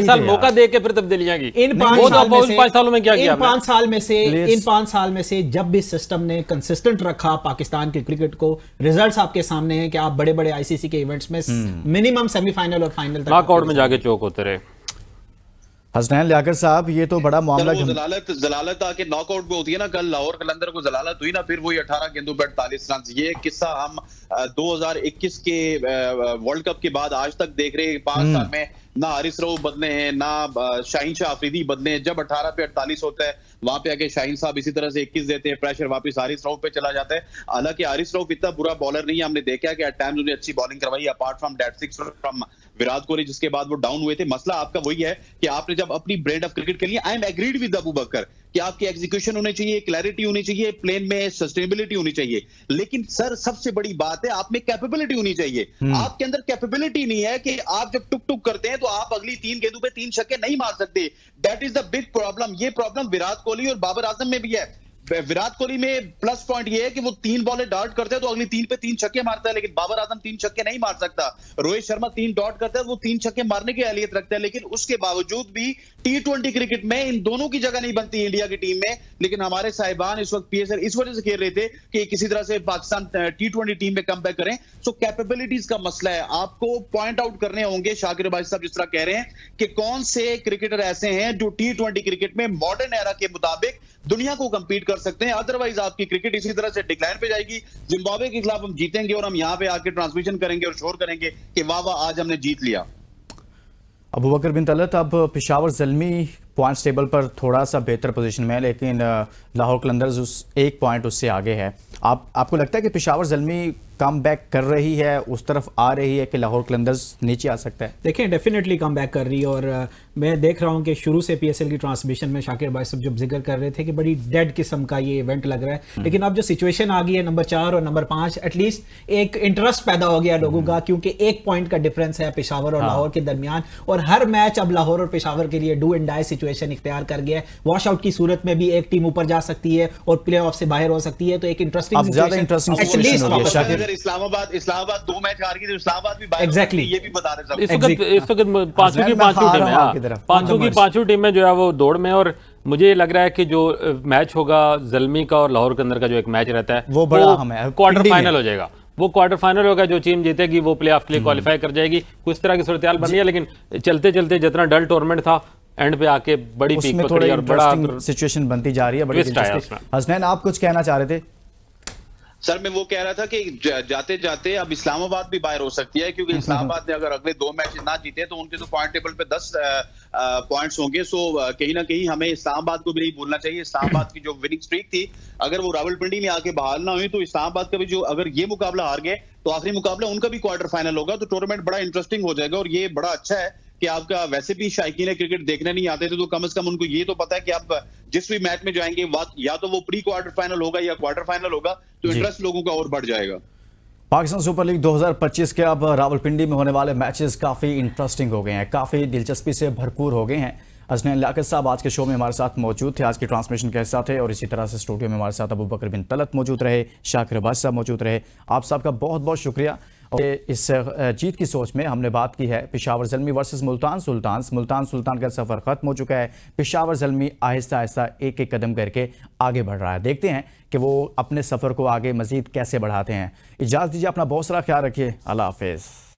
Speaker 2: साल मौका दे के फिर तब्दीलियां की।
Speaker 4: इन 5
Speaker 2: सालों में क्या किया?
Speaker 4: इन 5 साल में से जब भी सिस्टम ने कंसिस्टेंट रखा पाकिस्तान के क्रिकेट को, रिजल्ट्स आपके सामने हैं कि आप बड़े बड़े आईसीसी के इवेंट्स में मिनिमम सेमीफाइनल और फाइनल तक
Speaker 2: नॉकआउट में जाके चौक होते रहे।
Speaker 1: हसनैन लियाकत साहब, ये तो बड़ा मामला
Speaker 3: जलालत आके नॉकआउट में होती है ना। कल लाहौर कलंदर को जलालत हुई ना, फिर वही 18 गेंदों पर 48 रन। ये किस्सा हम 2021 के वर्ल्ड कप के बाद आज तक देख रहे हैं। 5 साल में ना हारिस रऊफ बदले हैं, ना शाहीन शाह अफरीदी बदले हैं। जब 18 पे 48 होता है, वहां पे आके शाहीन साहब इसी तरह से 21 देते हैं, प्रेशर वापस हारिस रऊफ पे चला जाता है। हालांकि हारिस रऊफ इतना बुरा बॉलर नहीं है, हमने देखा कि एट टाइम्स उन्हें अच्छी बॉलिंग करवाई, apart from that 6 from Virat Kohli, जिसके बाद वो डाउन हुए थे। मसला आपका वही है कि आपने जब अपनी ब्रांड ऑफ क्रिकेट के लिए, I am agreed with Abu Bakar कि आपकी एग्जीक्यूशन होनी चाहिए, क्लैरिटी होनी चाहिए, प्लेन में सस्टेनेबिलिटी होनी चाहिए। लेकिन सर सबसे बड़ी बात है, आप में कैपेबिलिटी होनी चाहिए। आपके अंदर कैपेबिलिटी नहीं है कि आप जब टुक टुक करते हैं तो आप अगली 3 गेंदों पे 3 छक्के नहीं मार सकते। That is the big problem. ये प्रॉब्लम विराट कोहली और बाबर आजम में भी है। विराट कोहली में प्लस पॉइंट ये है कि वो 3 बॉलें डॉट करते हैं तो अगली 3 पे 3 छक्के मारता है, लेकिन बाबर आजम 3 छक्के नहीं मार सकता। रोहित शर्मा 3 डॉट करता है, वो 3 छक्के मारने की अहलियत रखता है, लेकिन उसके बावजूद भी T20 क्रिकेट में इन दोनों की जगह नहीं बनती इंडिया की टीम में। लेकिन हमारे साहिबान इस वक्त पीएसएल इस वजह से खेल रहे थे कि किसी तरह से पाकिस्तान T20 टीम में कम बैक करें। सो कैपेबिलिटीज का मसला है, आपको पॉइंट आउट करने होंगे शाकिर भाई साहब जिस तरह कह रहे हैं कि कौन से क्रिकेटर ऐसे हैं जो T20 क्रिकेट में मॉडर्न एरा के मुताबिक दुनिया को कंपीट कर सकते हैं। अदरवाइज आपकी क्रिकेट इसी तरह से डिक्लाइन पे जाएगी। जिम्बाब्वे के खिलाफ हम जीतेंगे और हम यहां पे आके ट्रांसमिशन करेंगे और शोर करेंगे कि वाह वाह आज हमने जीत लिया।
Speaker 1: अबू बकर बिन तलत, अब पेशावर ज़ल्मी पॉइंट्स टेबल पर थोड़ा सा बेहतर पोजीशन में है, लेकिन लाहौर कलंदर्स उस 1 पॉइंट उससे आगे है। आपको लगता है कि पेशावर ज़ल्मी कम बैक कर रही है, उस तरफ आ रही है कि लाहौर कलंदर्स नीचे आ सकता है?
Speaker 4: देखें, डेफिनेटली कम बैक कर रही है। और मैं देख रहा हूं कि शुरू से पीएसएल की ट्रांसमिशन में शाकिर भाई साहब जब जिक्र कर रहे थे कि बड़ी डेड किस्म का ये इवेंट लग रहा है, लेकिन अब जो सिचुएशन आ गई है नंबर 4 और नंबर 5, एटलीस्ट एक इंटरेस्ट पैदा हो गया लोगों का, क्योंकि 1 पॉइंट का डिफरेंस है पेशावर और लाहौर के दरमियान। और हर मैच अब लाहौर और पेशावर के लिए डू एंड डाई सिचुएशन इख्तियार कर गया है। वॉश आउट की सूरत में भी एक टीम ऊपर जा सकती है और प्ले ऑफ से बाहर हो सकती है। तो एक इंटरेस्टिंग
Speaker 3: इस्लामाबाद 2 मैच हार गई तो इस्लामाबाद भी बाहर
Speaker 4: Exactly.
Speaker 3: ये भी बता रहे सब।
Speaker 2: इस वक्त पांचों की पांचों टीमें जो है वो दौड़ में, और मुझे ये लग रहा है कि जो मैच होगा ज़ल्मी का और लाहौर के अंदर का जो एक मैच रहता है
Speaker 1: वो बड़ा अहम है,
Speaker 2: क्वार्टर फाइनल हो जाएगा। वो क्वार्टर फाइनल होगा, जो टीम जीतेगी वो प्ले ऑफ के लिए क्वालिफाई कर जाएगी। कुछ तरह की सूरत हाल बन रही है, लेकिन चलते चलते जितना डल टूर्नामेंट था एंड पे आके बड़ी पीक पकड़ी और बड़ा
Speaker 1: सिचुएशन बनती जा रही है, बड़ी दिलचस्प। हसनैन, आप कुछ कहना चाह रहे थे?
Speaker 3: सर मैं वो कह रहा था कि जाते जाते अब इस्लामाबाद भी बाहर हो सकती है, क्योंकि इस्लामाबाद ने अगर अगले 2 मैच ना जीते तो उनके तो पॉइंट टेबल पे 10 पॉइंट्स होंगे। सो कहीं ना कहीं हमें इस्लामाबाद को भी नहीं भूलना चाहिए। इस्लामाबाद की जो विनिंग स्ट्रीक थी, अगर वो रावलपिंडी में आके बहाल ना हुई तो इस्लामाबाद का भी जो, अगर ये मुकाबला हार गए तो आखिरी मुकाबला उनका भी क्वार्टर फाइनल होगा। तो टूर्नामेंट बड़ा इंटरेस्टिंग हो जाएगा। और ये बड़ा अच्छा है कि आपका वैसे भी शायकीन क्रिकेट देखने नहीं आते थे तो कम से कम उनको ये तो पता है कि आप जिस भी मैच में जाएंगे या तो वो प्री क्वार्टर फाइनल होगा या क्वार्टर फाइनल होगा, तो इंटरेस्ट लोगों का और बढ़ जाएगा।
Speaker 1: पाकिस्तान सुपर लीग 2025 के अब रावलपिंडी में होने वाले मैचेस काफ़ी इंटरेस्टिंग हो गए हैं, काफ़ी दिलचस्पी से भरपूर हो गए हैं। हसनैन लियाकत साहब आज के शो में हमारे साथ मौजूद थे, आज की ट्रांसमिशन के हिस्सा थे, और इसी तरह से स्टूडियो में हमारे साथ अबू बकर बिन तलत मौजूद रहे, शाकिर अब्बास साहब मौजूद रहे। आप सबका बहुत बहुत शुक्रिया। और इस जीत की सोच में हमने बात की है पेशावर ज़ल्मी वर्सेस मुल्तान सुल्तान का सफ़र ख़त्म हो चुका है। पेशावर ज़ल्मी आहिस्ता आहिस्ता एक एक कदम करके आगे बढ़ रहा है। देखते हैं कि वो अपने सफ़र को आगे मज़ीद कैसे बढ़ाते हैं। इजाज़त दीजिए, अपना बहुत सारा ख्याल रखिए। अल्लाह हाफ़िज़।